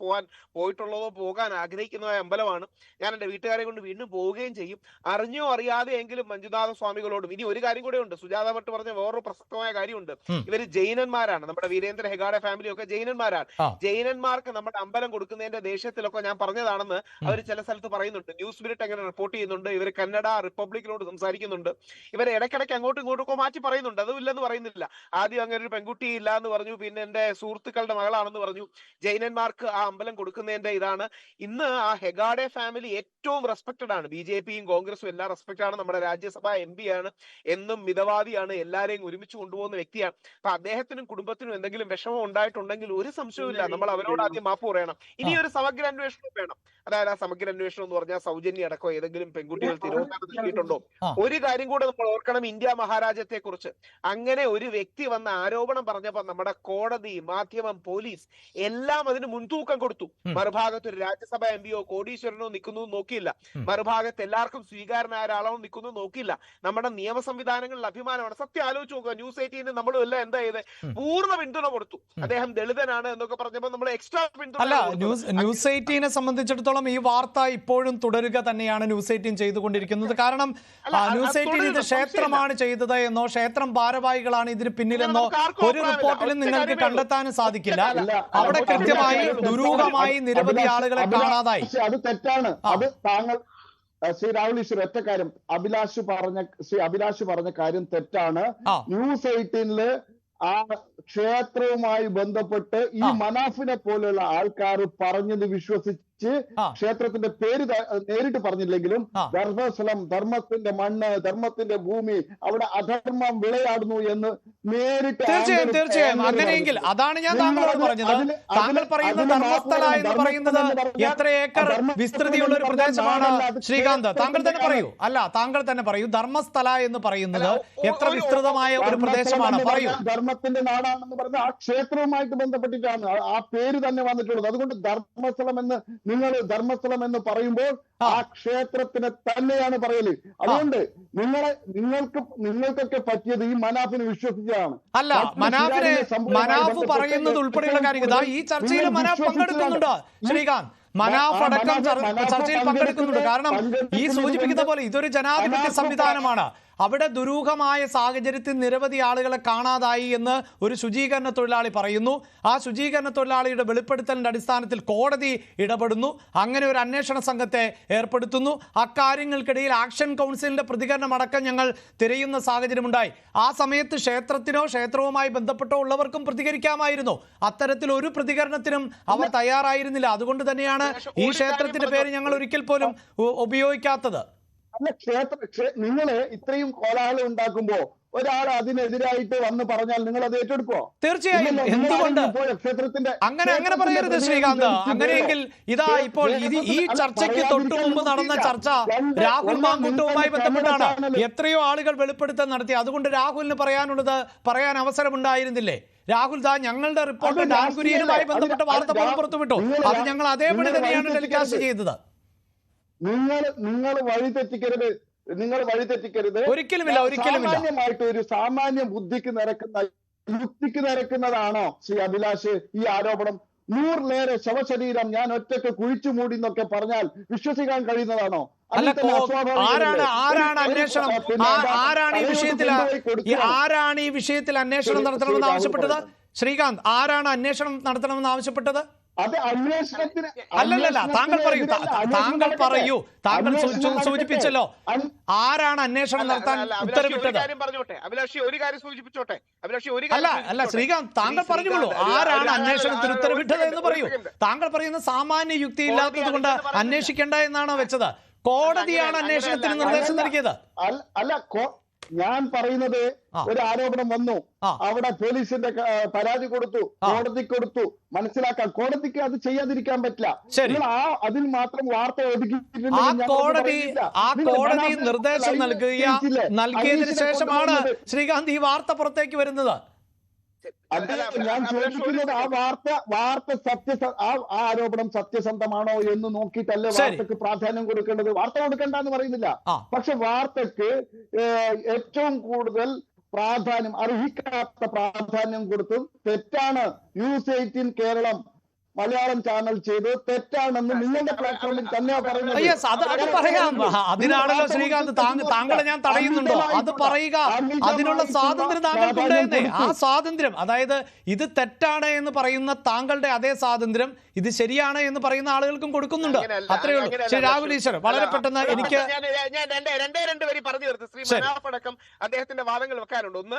പോയിട്ടുള്ളതോ പോകാൻ ആഗ്രഹിക്കുന്നതായ അമ്പലമാണ്. ഞാൻ എൻ്റെ വീട്ടുകാരെ കൊണ്ട് വീണ്ടും പോവുകയും ചെയ്യും. അറിഞ്ഞോ അറിയാതെ എങ്കിലും മഞ്ജുനാഥ സ്വാമികളോടും. ഇനി ഒരു കാര്യം കൂടെ ഉണ്ട്, സുജാത ഭട്ട് പറഞ്ഞ വേറൊരു പ്രസക്തമായ കാര്യമുണ്ട്. ഇവര് ജൈനന്മാരാണ്. നമ്മുടെ വീരേന്ദ്ര ഹെഗാഡെ ഫാമിലി ഒക്കെ ജൈനന്മാരാണ്. ജൈനന്മാർക്ക് നമ്മുടെ അമ്പലം കൊടുക്കുന്നതിന്റെ ദേഷ്യത്തിലൊക്കെ ഞാൻ പറഞ്ഞതാണെന്ന് അവർ ചില സ്ഥലത്ത് പറയുന്നുണ്ട്. ന്യൂസ് മിനിറ്റ് അങ്ങനെ റിപ്പോർട്ട് ചെയ്യുന്നുണ്ട്. ഇവർ കന്നഡ റിപ്പബ്ലിക്കിനോട് സംസാരിക്കുന്നുണ്ട്. ഇവരെ ഇടയ്ക്കിടയ്ക്ക് അങ്ങോട്ടും ഇങ്ങോട്ടും ഒക്കെ മാറ്റി പറയുന്നുണ്ട്. അതും ഇല്ലെന്ന് പറയുന്നില്ല. ആദ്യം അങ്ങനെ ഒരു പെൺകുട്ടി ഇല്ല എന്ന് പറഞ്ഞു, പിന്നെ എന്റെ സുഹൃത്തുക്കളുടെ മകളാണെന്ന് പറഞ്ഞു. ജൈനന്മാർക്ക് ആ അമ്പലം കൊടുക്കുന്നതിന്റെ ഇതാണ്. ഇന്ന് ആ ഹെഗാഡെ ഫാമിലി ഏറ്റവും റെസ്പെക്റ്റഡ് ആണ്. BJPയും കോൺഗ്രസും എല്ലാം റെസ്പെക്ട് ആണ്. നമ്മുടെ രാജ്യസഭാ MP ആണ്, എന്നും മിതവാദിയാണ്, എല്ലാരെയും ഒരുമിച്ച് കൊണ്ടുപോകുന്ന വ്യക്തിയാണ്. അപ്പൊ അദ്ദേഹത്തിനും കുടുംബത്തിനും എന്തെങ്കിലും വിഷമം ഉണ്ടായിട്ടുണ്ടെങ്കിൽ ഒരു സംശയവുമില്ല, നമ്മൾ അവരോട് ആദ്യം മാപ്പ് പറയണം. ഇനി ഒരു സമഗ്ര അന്വേഷണം വേണം. അതായത് ആ സമഗ്ര അന്വേഷണം എന്ന് പറഞ്ഞാൽ സൗജന്യ അടക്കം ഏതെങ്കിലും പെൺകുട്ടികൾ തിരോധാനം നൽകിയിട്ടുണ്ടോ? ഒരു കാര്യം കൂടെ നമ്മൾ ഓർക്കണം, ഇന്ത്യ മഹാരാജ്യത്തെ കുറിച്ച് അങ്ങനെ ഒരു വ്യക്തി വന്ന ആരോപണം പറഞ്ഞപ്പോ നമ്മുടെ കോടതി, മാധ്യമം, പോലീസ് എല്ലാം അതിന് മുൻതൂക്കം കൊടുത്തു. മറുഭാഗത്ത് ഒരു രാജ്യസഭാ MP-യോ കോടീശ്വരനോ നിൽക്കുന്നു നോക്കിയില്ല. മറുഭാഗത്ത് എല്ലാവർക്കും സ്വീകാരനായ ഒരാളോ നിൽക്കുന്നു നോക്കിയില്ല. നമ്മുടെ നിയമ സംവിധാനങ്ങളിൽ അഭിമാനമാണ്. സത്യം ആലോചിച്ച് നോക്കുക. ന്യൂസ് 18 നമ്മളും എല്ലാം എന്താ ചെയ്ത് പൂർണ്ണ പിന്തുണ കൊടുത്തു. അദ്ദേഹം ദളിതനാണ് എന്നൊക്കെ പറഞ്ഞപ്പോൾ നമ്മൾ എക്സ്ട്രാ പിന്തുണ. ന്യൂസ് 18 സംബന്ധിച്ചിടത്തോളം ഈ വാർത്ത ഇപ്പോഴും തുടരുക തന്നെയാണ് ന്യൂസ് 18 ചെയ്തുകൊണ്ടിരിക്കുന്നത്. കാരണം ന്യൂസ് 18 ഇത് ക്ഷേത്രമാണ് ചെയ്തത് എന്നോ ക്ഷേത്രം ഭാരവാഹികളാണ് ഇതിന് പിന്നിലെന്നോ ഒരു റിപ്പോർട്ടിലും നിങ്ങൾക്ക് കണ്ടെത്താനും സാധിക്കില്ല. അവിടെ കൃത്യമായി ദുരൂഹമായി നിരവധി ആളുകളെ കാണാതായി. അത് തെറ്റാണ്. അത് താങ്കൾ ശ്രീ രാഹുൽ ഈശ്വർ ഒറ്റ കാര്യം, ശ്രീ അഭിലാഷ് പറഞ്ഞ കാര്യം തെറ്റാണ്. ന്യൂസ് 18-ല് ആ ക്ഷേത്രവുമായി ബന്ധപ്പെട്ട് ഈ മനാഫിനെ പോലെയുള്ള ആൾക്കാർ പറഞ്ഞത് വിശ്വസിച്ച് ക്ഷേത്രത്തിന്റെ പേര് നേരിട്ട് പറഞ്ഞില്ലെങ്കിലും ധർമ്മസ്ഥലം, ധർമ്മത്തിന്റെ മണ്ണ്, ധർമ്മത്തിന്റെ ഭൂമി, അവിടെ അധർമ്മം വിളയാടുന്നു എന്ന് നേരിട്ട്. തീർച്ചയായും അങ്ങനെയെങ്കിൽ അതാണ് ഞാൻ താങ്കളോട് പറഞ്ഞത്. താങ്കൾ പറയുന്ന ധർമ്മസ്ഥല എന്ന് പറയുന്നത് എത്ര ഏക്കർ വിസ്തൃതിയുള്ള ഒരു പ്രദേശമാണ് ശ്രീകാന്ത്? താങ്കൾ തന്നെ പറയൂ. അല്ല, താങ്കൾ തന്നെ പറയൂ. ധർമ്മസ്ഥല എന്ന് പറയുന്നത് എത്ര വിസ്തൃതമായ ഒരു പ്രദേശമാണ്? പറയൂ. ധർമ്മത്തിന്റെ നാടാണെന്ന് പറഞ്ഞ ആ ക്ഷേത്രവുമായിട്ട് ബന്ധപ്പെട്ടിട്ടാണ് ആ പേര് തന്നെ വന്നിട്ടുള്ളത്. അതുകൊണ്ട് ധർമ്മസ്ഥലം എന്ന് നിങ്ങൾ ധർമ്മസ്ഥലം എന്ന് പറയുമ്പോൾ ആ ക്ഷേത്രത്തിനെ തന്നെയാണ് പറയല്. അതുകൊണ്ട് നിങ്ങൾക്കൊക്കെ പറ്റിയത് ഈ മനാഫിനെ വിശ്വസിച്ചതാണ്. അല്ല, മനാഫ് പറയുന്നത് ഉൾപ്പെടെയുള്ള കാര്യങ്ങൾ ഈ ചർച്ചയിൽ മനാഫ് പങ്കെടുക്കുന്നുണ്ട്. ശ്രീകാന്ത്, മനാഫ് അടക്കം ചർച്ചയിൽ പങ്കെടുക്കുന്നുണ്ട്. കാരണം ഈ സൂചിപ്പിക്കുന്ന പോലെ ഇതൊരു ജനാധിപത്യ സംവിധാനമാണ്. അവിടെ ദുരൂഹമായ സാഹചര്യത്തിൽ നിരവധി ആളുകളെ കാണാതായി എന്ന് ഒരു ശുചീകരണ തൊഴിലാളി പറയുന്നു. ആ ശുചീകരണ തൊഴിലാളിയുടെ വെളിപ്പെടുത്തലിന്റെ അടിസ്ഥാനത്തിൽ കോടതി ഇടപെടുന്നു. അങ്ങനെ ഒരു അന്വേഷണ സംഘത്തെ ഏർപ്പെടുത്തുന്നു. അക്കാര്യങ്ങൾക്കിടയിൽ ആക്ഷൻ കൗൺസിലിന്റെ പ്രതികരണം അടക്കം ഞങ്ങൾ തിരയുന്ന സാഹചര്യമുണ്ടായി. ആ സമയത്ത് ക്ഷേത്രത്തിനോ ക്ഷേത്രവുമായി ബന്ധപ്പെട്ടോ ഉള്ളവർക്കും പ്രതികരിക്കാമായിരുന്നു. അത്തരത്തിൽ ഒരു പ്രതികരണത്തിനും അവർ തയ്യാറായിരുന്നില്ല. അതുകൊണ്ട് തന്നെയാണ് ഈ ക്ഷേത്രത്തിന്റെ പേര് ഞങ്ങൾ ഒരിക്കൽ പോലും ഉപയോഗിക്കാത്തത്. അല്ല, നിങ്ങൾ ഇത്രയും കോലാഹലം ഉണ്ടാക്കുമ്പോ ഒരാൾ അതിനെതിരായിട്ട് വന്ന് പറഞ്ഞാൽ നിങ്ങൾ അത് ഏറ്റെടുക്കോ? തീർച്ചയായും. എന്തുകൊണ്ട് അങ്ങനെ പറയരുത് ശ്രീകാന്ത്. അങ്ങനെയെങ്കിൽ ഇതാ ഇപ്പോൾ ഈ ചർച്ചയ്ക്ക് തൊട്ടു മുമ്പ് നടന്ന ചർച്ച രാഹുൽ മാങ്കൂട്ടവുമായി ബന്ധപ്പെട്ടാണ്. എത്രയോ ആളുകൾ വെളിപ്പെടുത്തൽ നടത്തി. അതുകൊണ്ട് രാഹുലിന് പറയാൻ അവസരമുണ്ടായിരുന്നില്ലേ? രാഹുൽ ഞങ്ങളുടെ റിപ്പോർട്ട് ഡാൻകുര്യനുമായി ബന്ധപ്പെട്ട വാർത്ത പുറത്തുവിട്ടു. അത് ഞങ്ങൾ അതേപടി തന്നെയാണ് ടെലികാസ്റ്റ് ചെയ്തത്. നിങ്ങൾ വഴിതെറ്റിക്കരുത്. ഒരിക്കലുമില്ല. സാമാന്യമായിട്ട് ഒരു സാമാന്യ ബുദ്ധിക്ക് യുക്തിക്ക് നിരക്കുന്നതാണോ ശ്രീ അഭിലാഷ് ഈ ആരോപണം? 100 ശവശരീരം ഞാൻ ഒറ്റയ്ക്ക് കുഴിച്ചു മൂടി എന്നൊക്കെ പറഞ്ഞാൽ വിശ്വസിക്കാൻ കഴിയുന്നതാണോ? ആരാണ് അന്വേഷണം? ആരാണ് ഈ വിഷയത്തിൽ അന്വേഷണം നടത്തണമെന്ന് ആവശ്യപ്പെട്ടത്? ശ്രീകാന്ത്, ആരാണ് അന്വേഷണം നടത്തണമെന്ന് ആവശ്യപ്പെട്ടത്? അല്ലല്ല, താങ്കൾ പറയൂ. താങ്കൾ സൂചിപ്പിച്ചല്ലോ, ആരാണ് അന്വേഷണം നടത്താൻ ഉത്തരവിട്ടത്? അല്ല ശ്രീകാന്ത്, താങ്കൾ പറഞ്ഞോളൂ, ആരാണ് അന്വേഷണത്തിന് ഉത്തരവിട്ടത് എന്ന് പറയൂ. താങ്കൾ പറയുന്ന സാമാന്യ യുക്തി ഇല്ലാത്തത് കൊണ്ട് അന്വേഷിക്കേണ്ട എന്നാണോ വെച്ചത്? കോടതിയാണ് അന്വേഷണത്തിന് നിർദ്ദേശം നൽകിയത്. ഞാൻ പറയുന്നത് ഒരു ആരോപണം വന്നു, അവിടെ പോലീസിന്റെ പരാതി കൊടുത്തു, കോടതിക്ക് കൊടുത്തു. മനസ്സിലാക്കാൻ കോടതിക്ക് അത് ചെയ്യാതിരിക്കാൻ പറ്റില്ല. അതിൽ മാത്രം വാർത്ത ഒതുക്കിയിട്ടുണ്ടെങ്കിൽ ആ കോടതി നിർദ്ദേശം നൽകിയതിനു ശേഷമാണ് ശ്രീകാന്ത് ഈ വാർത്ത പുറത്തേക്ക് വരുന്നത്. ഞാൻ ചോദിക്കുന്നത് ആ ആരോപണം സത്യസന്ധമാണോ എന്ന് നോക്കിയിട്ടല്ലേ വാർത്തക്ക് പ്രാധാന്യം കൊടുക്കേണ്ടത്. വാർത്ത കൊടുക്കണ്ടെന്ന് പറയുന്നില്ല, പക്ഷെ വാർത്തക്ക് ഏറ്റവും കൂടുതൽ പ്രാധാന്യം, അർഹിക്കാത്ത പ്രാധാന്യം കൊടുത്തും തെറ്റാണ് ന്യൂസ് 18 കേരളം മലയാളം ചാനൽ ചെയ്ത് തെറ്റാണെന്ന് നിങ്ങളുടെ പ്ലാറ്റ്ഫോമിൽ തന്നെ പറയുന്നത്. അത് പറയാം. അതിനാണല്ലോ ശ്രീകാന്ത് താങ്കളെ ഞാൻ തടയുന്നുണ്ടോ? അത് പറയുക, അതിനുള്ള സ്വാതന്ത്ര്യം താങ്കൾക്കുണ്ടായിരുന്നേ. ആ സ്വാതന്ത്ര്യം, അതായത് ഇത് തെറ്റാണ് എന്ന് പറയുന്ന താങ്കളുടെ അതേ സ്വാതന്ത്ര്യം ഇത് ശരിയാണ് എന്ന് പറയുന്ന ആളുകൾക്കും കൊടുക്കുന്നുണ്ട്. അത്രയേ ഉള്ളൂ. ശ്രീ രാഹുൽ ഈശ്വർ, വളരെ പെട്ടെന്ന് എനിക്ക് രണ്ട് വരി പറഞ്ഞു തീർത്ത് ശ്രീ മനാഫടക്കം അദ്ദേഹത്തിന്റെ വാദങ്ങൾ വെക്കാനുണ്ട്. ഒന്ന്,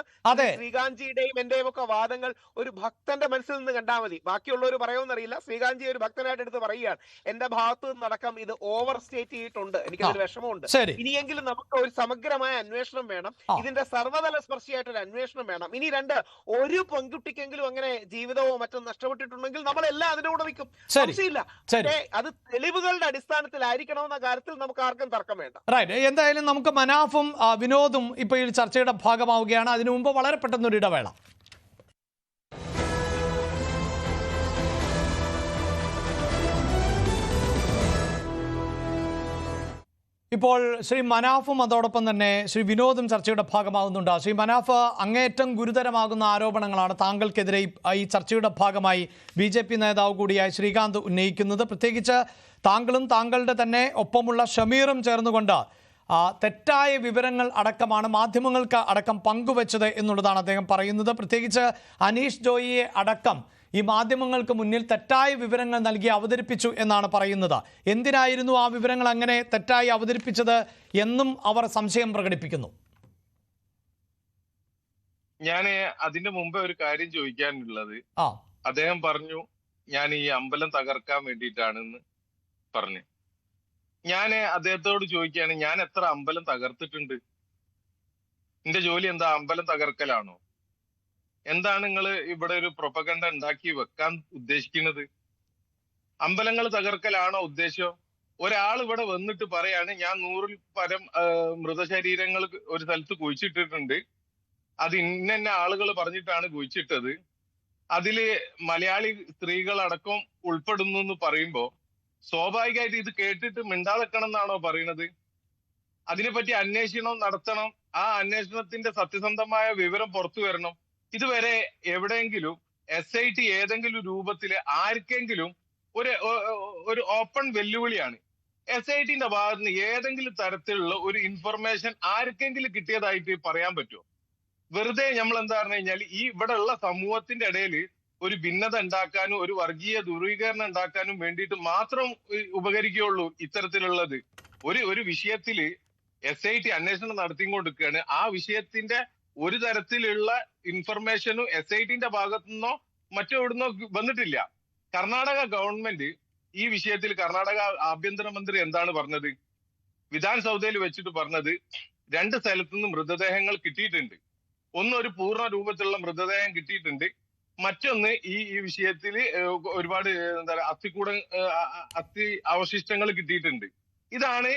ശ്രീകാന്ത്ജിയുടെയും എന്റെയും ഒക്കെ വാദങ്ങൾ ഒരു ഭക്തന്റെ മനസ്സിൽ നിന്ന് കണ്ടാൽ മതി. ബാക്കിയുള്ളവർ പറയുമെന്നറിയില്ല. ശ്രീകാന്ത്ജി ഒരു ഭക്തനായിട്ട് എടുത്ത് പറയുകയാണ്, എന്റെ ഭാഗത്ത് നിന്നടക്കം ഇത് ഓവർ സ്റ്റേറ്റ് ചെയ്തിട്ടുണ്ട്, എനിക്കതൊരു വിഷമമുണ്ട്. ഇനിയെങ്കിലും നമുക്ക് ഒരു സമഗ്രമായ അന്വേഷണം വേണം. ഇതിന്റെ സർവ്വതല സ്പർശിയായിട്ടൊരു അന്വേഷണം വേണം. ഇനി ഒരു പെൺകുട്ടിക്കെങ്കിലും അങ്ങനെ ജീവിതമോ മറ്റോ നഷ്ടപ്പെട്ടിട്ടുണ്ടെങ്കിൽ നമ്മളെല്ലാം അതിന്റെ കൂടെ നിൽക്കും, സംശയമില്ല. അത് തെളിവുകളുടെ അടിസ്ഥാനത്തിലായിരിക്കണമെന്ന കാര്യത്തിൽ നമുക്ക് ആർക്കും തർക്കം വേണ്ട. എന്തായാലും നമുക്ക് മനാഫും വിനോദും ഇപ്പൊ ഈ ചർച്ചയുടെ ഭാഗമാവുകയാണ്. അതിനു മുമ്പ് വളരെ പെട്ടെന്നൊരു ഇടവേള. ഇപ്പോൾ ശ്രീ മനാഫും അതോടൊപ്പം തന്നെ ശ്രീ വിനോദും ചർച്ചയുടെ ഭാഗമാകുന്നുണ്ട്. ശ്രീ മനാഫ്, അങ്ങേയറ്റം ഗുരുതരമാകുന്ന ആരോപണങ്ങളാണ് താങ്കൾക്കെതിരെ ഈ ചർച്ചയുടെ ഭാഗമായി BJP നേതാവ് കൂടിയായ ശ്രീകാന്ത് ഉന്നയിക്കുന്നത്. പ്രത്യേകിച്ച് താങ്കളും താങ്കളുടെ തന്നെ ഒപ്പമുള്ള ഷമീറും ചേർന്നുകൊണ്ട് തെറ്റായ വിവരങ്ങൾ അടക്കമാണ് മാധ്യമങ്ങൾക്ക് അടക്കം പങ്കുവച്ചത് എന്നുള്ളതാണ് അദ്ദേഹം പറയുന്നത്. പ്രത്യേകിച്ച് അനീഷ് ജോയിയെ അടക്കം ഈ മാധ്യമങ്ങൾക്ക് മുന്നിൽ തെറ്റായ വിവരങ്ങൾ നൽകി അവതരിപ്പിച്ചു എന്നാണ് പറയുന്നത്. എന്തിനായിരുന്നു ആ വിവരങ്ങൾ അങ്ങനെ തെറ്റായി അവതരിപ്പിച്ചത് എന്നും അവർ സംശയം പ്രകടിപ്പിക്കുന്നു. ഞാൻ അതിന്റെ മുമ്പേ ഒരു കാര്യം ചോദിക്കാനുള്ളത്, അദ്ദേഹം പറഞ്ഞു ഞാൻ ഈ അമ്പലം തകർക്കാൻ വേണ്ടിയിട്ടാണെന്ന് പറഞ്ഞു. ഞാൻ അദ്ദേഹത്തോട് ചോദിക്കുകയാണ്, ഞാൻ എത്ര അമ്പലം തകർത്തിട്ടുണ്ട്? എന്റെ ജോലി എന്താ, അമ്പലം തകർക്കലാണോ? എന്താണ് നിങ്ങൾ ഇവിടെ ഒരു പ്രൊപ്പഗണ്ട ഉണ്ടാക്കി വെക്കാൻ ഉദ്ദേശിക്കുന്നത്? അമ്പലങ്ങൾ തകർക്കലാണോ ഉദ്ദേശം? ഒരാൾ ഇവിടെ വന്നിട്ട് പറയാണ്, ഞാൻ 100-ൽ പരം മൃതശരീരങ്ങൾ ഒരു സ്ഥലത്ത് കുഴിച്ചിട്ടിട്ടുണ്ട്, അത് ഇന്ന ആളുകൾ പറഞ്ഞിട്ടാണ് കുഴിച്ചിട്ടത്, അതില് മലയാളി സ്ത്രീകളടക്കം ഉൾപ്പെടുന്നു എന്ന് പറയുമ്പോ സ്വാഭാവികമായിട്ട് ഇത് കേട്ടിട്ട് മിണ്ടാതെക്കണം എന്നാണോ പറയുന്നത്? അതിനെപ്പറ്റി അന്വേഷണം നടത്തണം, ആ അന്വേഷണത്തിന്റെ സത്യസന്ധമായ വിവരം പുറത്തു വരണം. ഇതുവരെ എവിടെയെങ്കിലും SIT ഏതെങ്കിലും രൂപത്തില് ആർക്കെങ്കിലും ഒരു ഓപ്പൺ വെല്ലുവിളിയാണ്, SITന്റെ ഭാഗത്ത് നിന്ന് ഏതെങ്കിലും തരത്തിലുള്ള ഒരു ഇൻഫർമേഷൻ ആർക്കെങ്കിലും കിട്ടിയതായിട്ട് പറയാൻ പറ്റുമോ? വെറുതെ നമ്മൾ എന്താ പറഞ്ഞു കഴിഞ്ഞാൽ ഈ ഇവിടെ ഉള്ള സമൂഹത്തിന്റെ ഇടയിൽ ഒരു ഭിന്നത ഉണ്ടാക്കാനും ഒരു വർഗീയ ധ്രുവീകരണം ഉണ്ടാക്കാനും വേണ്ടിയിട്ട് മാത്രം ഉപകരിക്കുകയുള്ളൂ ഇത്തരത്തിലുള്ളത്. ഒരു വിഷയത്തില് SIT അന്വേഷണം നടത്തിക്കൊണ്ടിരിക്കുകയാണ്. ആ വിഷയത്തിന്റെ ഒരു തരത്തിലുള്ള ഇൻഫർമേഷനും SITന്റെ ഭാഗത്തു നിന്നോ മറ്റെവിടുന്നോ വന്നിട്ടില്ല. കർണാടക ഗവൺമെന്റ് ഈ വിഷയത്തിൽ കർണാടക ആഭ്യന്തരമന്ത്രി എന്താണ് പറഞ്ഞത്? വിധാൻ സൗദയിൽ വെച്ചിട്ട് പറഞ്ഞത് 2 സ്ഥലത്തു നിന്ന് മൃതദേഹങ്ങൾ കിട്ടിയിട്ടുണ്ട്. ഒന്ന് ഒരു പൂർണ്ണ രൂപത്തിലുള്ള മൃതദേഹം കിട്ടിയിട്ടുണ്ട്, മറ്റൊന്ന് ഈ വിഷയത്തിൽ ഒരുപാട് എന്താ അസ്ഥി അവശിഷ്ടങ്ങൾ കിട്ടിയിട്ടുണ്ട്. ഇതാണ്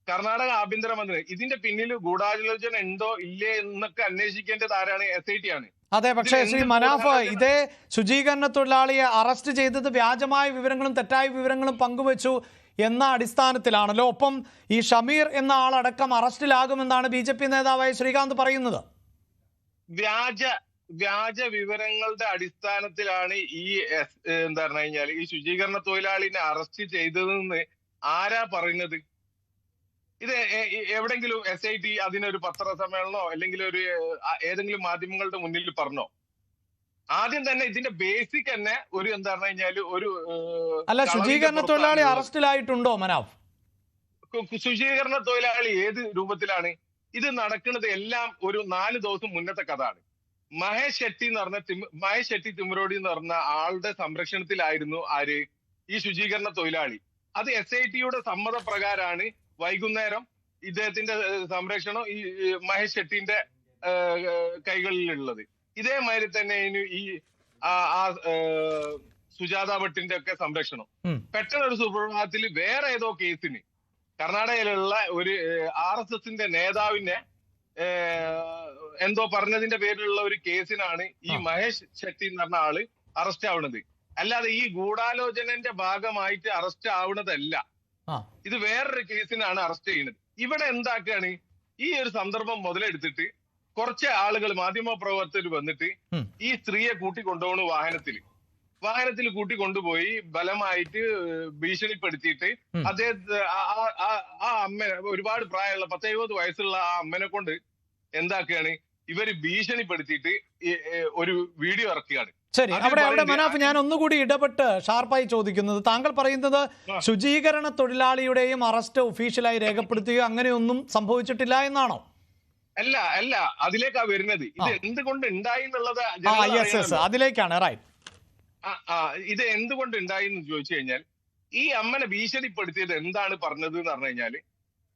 കർണാടക ആഭ്യന്തരമന്ത്രി. ഇതിന്റെ പിന്നിൽ ഗൂഢാലോചന ഉണ്ടോ ഇല്ലേ എന്നൊക്കെ അന്വേഷിക്കേണ്ടത് ആരാണ്? SIT ആണ്. അതെ, പക്ഷേ ശ്രീ മനാഫ്, ഇതേ ശുചീകരണ തൊഴിലാളിയെ അറസ്റ്റ് ചെയ്തത് വ്യാജമായ വിവരങ്ങളും തെറ്റായ വിവരങ്ങളും പങ്കുവച്ചു എന്ന അടിസ്ഥാനത്തിലാണല്ലോ. ഒപ്പം ഈ ഷമീർ എന്ന ആളടക്കം അറസ്റ്റിലാകുമെന്നാണ് BJP നേതാവായ ശ്രീകാന്ത് പറയുന്നത്. വ്യാജ വിവരങ്ങളുടെ അടിസ്ഥാനത്തിലാണ് ഈ എന്താ പറഞ്ഞു കഴിഞ്ഞാൽ ഈ ശുചീകരണ തൊഴിലാളിനെ അറസ്റ്റ് ചെയ്തതെന്ന് ആരാ പറയുന്നത്? ഇത് എവിടെങ്കിലും SIT അതിനൊരു പത്രസമ്മേളനമോ അല്ലെങ്കിൽ ഒരു ഏതെങ്കിലും മാധ്യമങ്ങളുടെ മുന്നിൽ പറഞ്ഞോ? ആദ്യം തന്നെ ഇതിന്റെ ബേസിക് തന്നെ ഒരു എന്താ പറഞ്ഞു കഴിഞ്ഞാല് ഒരു അല്ല, ശുചീകരണ തൊഴിലാളി അറസ്റ്റിലായിട്ടുണ്ടോ മനാഫ്? ശുചീകരണ തൊഴിലാളി ഏത് രൂപത്തിലാണ് ഇത് നടക്കുന്നത്? എല്ലാം ഒരു 4 ദിവസം മുന്നത്തെ കഥയാണ്. മഹേഷ് ഷെട്ടി തിമരോടി എന്ന് പറഞ്ഞ ആളുടെ സംരക്ഷണത്തിലായിരുന്നു ആര്? ഈ ശുചീകരണ തൊഴിലാളി. അത് SITയുടെ സമ്മതപ്രകാരമാണ് വൈകുന്നേരം ഇദ്ദേഹത്തിന്റെ സംരക്ഷണം ഈ മഹേഷ് ഷെട്ടിന്റെ കൈകളിലുള്ളത്. ഇതേമാതിരി തന്നെ ഈ സുജാത ഭട്ടിന്റെ ഒക്കെ സംരക്ഷണം. പെട്ടെന്ന് ഒരു സുപ്രഭാതത്തിൽ വേറെ ഏതോ കേസിന് കർണാടകയിലുള്ള ഒരു RSSന്റെ നേതാവിനെ എന്തോ പറഞ്ഞതിന്റെ പേരിലുള്ള ഒരു കേസിനാണ് ഈ മഹേഷ് ഷെട്ടി എന്ന് പറഞ്ഞ ആള് അറസ്റ്റ് ആവുന്നത്. അല്ലാതെ ഈ ഗൂഢാലോചനന്റെ ഭാഗമായിട്ട് അറസ്റ്റ് ആവുന്നതല്ല. ഇത് വേറൊരു കേസിനാണ് അറസ്റ്റ് ചെയ്യുന്നത്. ഇവിടെ എന്താക്കുകയാണ്? ഈ ഒരു സന്ദർഭം മുതലെടുത്തിട്ട് കുറച്ച് ആളുകൾ മാധ്യമപ്രവർത്തകർ വന്നിട്ട് ഈ സ്ത്രീയെ കൂട്ടിക്കൊണ്ടുപോകണു വാഹനത്തിൽ കൂട്ടിക്കൊണ്ടുപോയി ബലമായിട്ട് ഭീഷണിപ്പെടുത്തിയിട്ട് അദ്ദേഹത്തെ ആ അമ്മ ഒരുപാട് പ്രായമുള്ള 10-70 വയസ്സുള്ള ആ അമ്മനെ കൊണ്ട് എന്താക്കുകയാണ്? ഇവര് ഭീഷണിപ്പെടുത്തിയിട്ട് ഒരു വീഡിയോ ഇറക്കുകയാണ്. ശരി, അവിടെ മനാഫ്, ഞാൻ ഒന്നുകൂടി ഇടപെട്ട് ഷാർപ്പായി ചോദിക്കുന്നത്, താങ്കൾ പറയുന്നത് ശുചീകരണ തൊഴിലാളിയുടെയും അറസ്റ്റ് ഒഫീഷ്യലായി രേഖപ്പെടുത്തുകയോ അങ്ങനെയൊന്നും സംഭവിച്ചിട്ടില്ല എന്നാണോ? അല്ല, അതിലേക്കാ വരുന്നത്. ഇത് എന്തുകൊണ്ട് ഉണ്ടായി എന്നുള്ളത് അതിലേക്കാണ്. റൈറ്റ്. ഇത് എന്തുകൊണ്ട് ഉണ്ടായി എന്ന് ചോദിച്ചു കഴിഞ്ഞാൽ ഈ അമ്മനെ ഭീഷണിപ്പെടുത്തിയത് എന്താണ് പറഞ്ഞത് എന്ന് പറഞ്ഞു കഴിഞ്ഞാല്,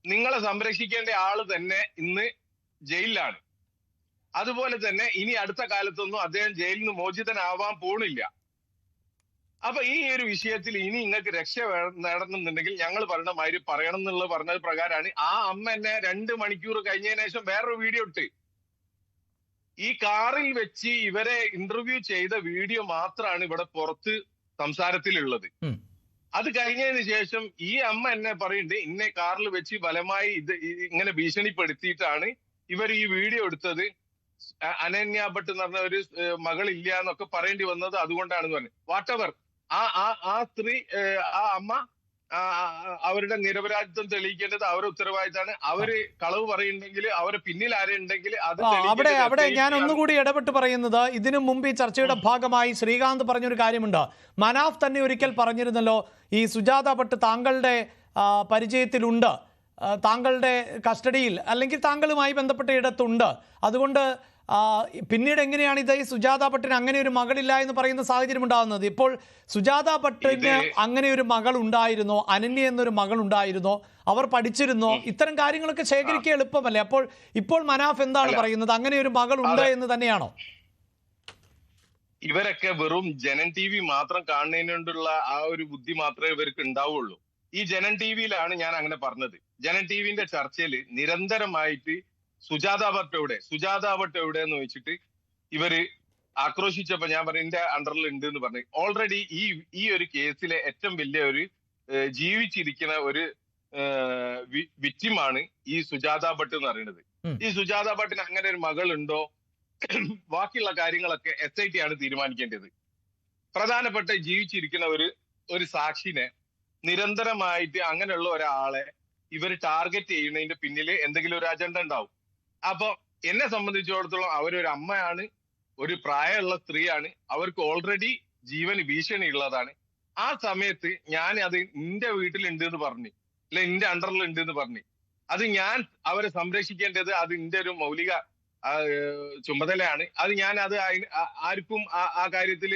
നിങ്ങളെ സംരക്ഷിക്കേണ്ട ആള് തന്നെ ഇന്ന് ജയിലിലാണ്, അതുപോലെ തന്നെ ഇനി അടുത്ത കാലത്തൊന്നും അദ്ദേഹം ജയിലിൽ നിന്ന് മോചിതനാവാൻ പോണില്ല. അപ്പൊ ഈ ഒരു വിഷയത്തിൽ ഇനി നിങ്ങൾക്ക് രക്ഷ നേടണമെന്നുണ്ടെങ്കിൽ ഞങ്ങൾ പറഞ്ഞ മാതിരി പറയണം എന്നുള്ളത് പറഞ്ഞത് പ്രകാരമാണ് ആ അമ്മ എന്നെ 2 മണിക്കൂർ കഴിഞ്ഞതിന് ശേഷം വേറൊരു വീഡിയോ ഇട്ട് ഈ കാറിൽ വെച്ച് ഇവരെ ഇന്റർവ്യൂ ചെയ്ത വീഡിയോ മാത്രമാണ് ഇവിടെ പുറത്ത് സംസാരത്തിലുള്ളത്. അത് കഴിഞ്ഞതിന് ശേഷം ഈ അമ്മ എന്നെ പറയുന്നുണ്ട്, ഇന്നെ കാറിൽ വെച്ച് ബലമായി ഇങ്ങനെ ഭീഷണിപ്പെടുത്തിയിട്ടാണ് ഇവർ ഈ വീഡിയോ എടുത്തത്. അനന്യ ഭട്ട് എന്ന് പറഞ്ഞ ഒരു മകളില്ല എന്നൊക്കെ പറയേണ്ടി വന്നത് അതുകൊണ്ടാണെന്ന് പറഞ്ഞു. വാട്ടെവർ, ആ സ്ത്രീ ആ അമ്മ അവരുടെ നിരപരാധിത്വം തെളിയിക്കേണ്ടത് അവരുടെ ഉത്തരവാദിത്തമാണ്. അവര് കളവ് പറയുന്നുണ്ടെങ്കിൽ അവരെ പിന്നിൽ ആരുണ്ടെങ്കിൽ അത് അവിടെ ഞാൻ ഒന്നുകൂടി ഇടപെട്ട് പറയുന്നത്, ഇതിനു മുമ്പ് ഈ ചർച്ചയുടെ ഭാഗമായി ശ്രീകാന്ത് പറഞ്ഞൊരു കാര്യമുണ്ട്. മനാഫ് തന്നെ ഒരിക്കൽ പറഞ്ഞിരുന്നല്ലോ, ഈ സുജാത ഭട്ട് താങ്കളുടെ പരിചയത്തിലുണ്ട്, താങ്കളുടെ കസ്റ്റഡിയിൽ അല്ലെങ്കിൽ താങ്കളുമായി ബന്ധപ്പെട്ട ഇടത്തുണ്ട്, അതുകൊണ്ട് പിന്നീട് എങ്ങനെയാണ് ഇത് ഈ സുജാത ഭട്ടിന് അങ്ങനെ ഒരു മകളില്ല എന്ന് പറയുന്ന സാഹചര്യം ഉണ്ടാകുന്നത്? ഇപ്പോൾ സുജാത ഭട്ടിന് അങ്ങനെ ഒരു മകൾ ഉണ്ടായിരുന്നോ? അനന്യ എന്നൊരു മകൾ ഉണ്ടായിരുന്നോ? അവർ പഠിച്ചിരുന്നോ? ഇത്തരം കാര്യങ്ങളൊക്കെ ശേഖരിക്കുക എളുപ്പമല്ലേ? അപ്പോൾ ഇപ്പോൾ മനാഫ് എന്താണ് പറയുന്നത്? അങ്ങനെ ഒരു മകൾ ഉണ്ട് എന്ന് തന്നെയാണോ? ഇവരൊക്കെ വെറും ജനൻ TV മാത്രം കാണുന്നതിനോടുള്ള ആ ഒരു ബുദ്ധി മാത്രമേ ഇവർക്ക് ഉണ്ടാവുള്ളൂ. ഈ ജനൻ TVയിലാണ് ഞാൻ അങ്ങനെ പറഞ്ഞത്. ജനൻ TVന്റെ ചർച്ചയിൽ നിരന്തരമായിട്ട് സുജാത ഭട്ട് എവിടെ എന്ന് വെച്ചിട്ട് ഇവര് ആക്രോശിച്ചപ്പോ ഞാൻ പറഞ്ഞു എന്റെ അണ്ടറിൽ ഉണ്ട് എന്ന് പറഞ്ഞു. ഓൾറെഡി ഈ ഒരു കേസിലെ ഏറ്റവും വലിയ ഒരു ജീവിച്ചിരിക്കുന്ന ഒരു വിക്ടിമാണ് ഈ സുജാത ഭട്ട് എന്ന് പറയുന്നത്. ഈ സുജാത ഭട്ടിന് അങ്ങനെ ഒരു മകൾ ഉണ്ടോ, ബാക്കിയുള്ള കാര്യങ്ങളൊക്കെ SIT ആണ് തീരുമാനിക്കേണ്ടത്. പ്രധാനപ്പെട്ട ജീവിച്ചിരിക്കുന്ന ഒരു സാക്ഷിനെ നിരന്തരമായിട്ട് അങ്ങനെയുള്ള ഒരാളെ ഇവർ ടാർഗറ്റ് ചെയ്യുന്നതിന്റെ പിന്നിൽ എന്തെങ്കിലും ഒരു അജണ്ട ഉണ്ടാവും. അപ്പൊ എന്നെ സംബന്ധിച്ചിടത്തോളം അവരൊരു അമ്മയാണ്, ഒരു പ്രായമുള്ള സ്ത്രീയാണ്, അവർക്ക് ഓൾറെഡി ജീവന് ഭീഷണി ഉള്ളതാണ്. ആ സമയത്ത് ഞാൻ അത് നിന്റെ വീട്ടിലുണ്ട് എന്ന് പറഞ്ഞു, അല്ലെ നിന്റെ അണ്ടറിൽ ഉണ്ട് എന്ന് പറഞ്ഞു, അത് ഞാൻ അവരെ സംരക്ഷിക്കേണ്ടത് അത് നിന്റെ ഒരു മൗലിക ചുമതലയാണ്. അത് ഞാൻ അത് ആർക്കും ആ കാര്യത്തിൽ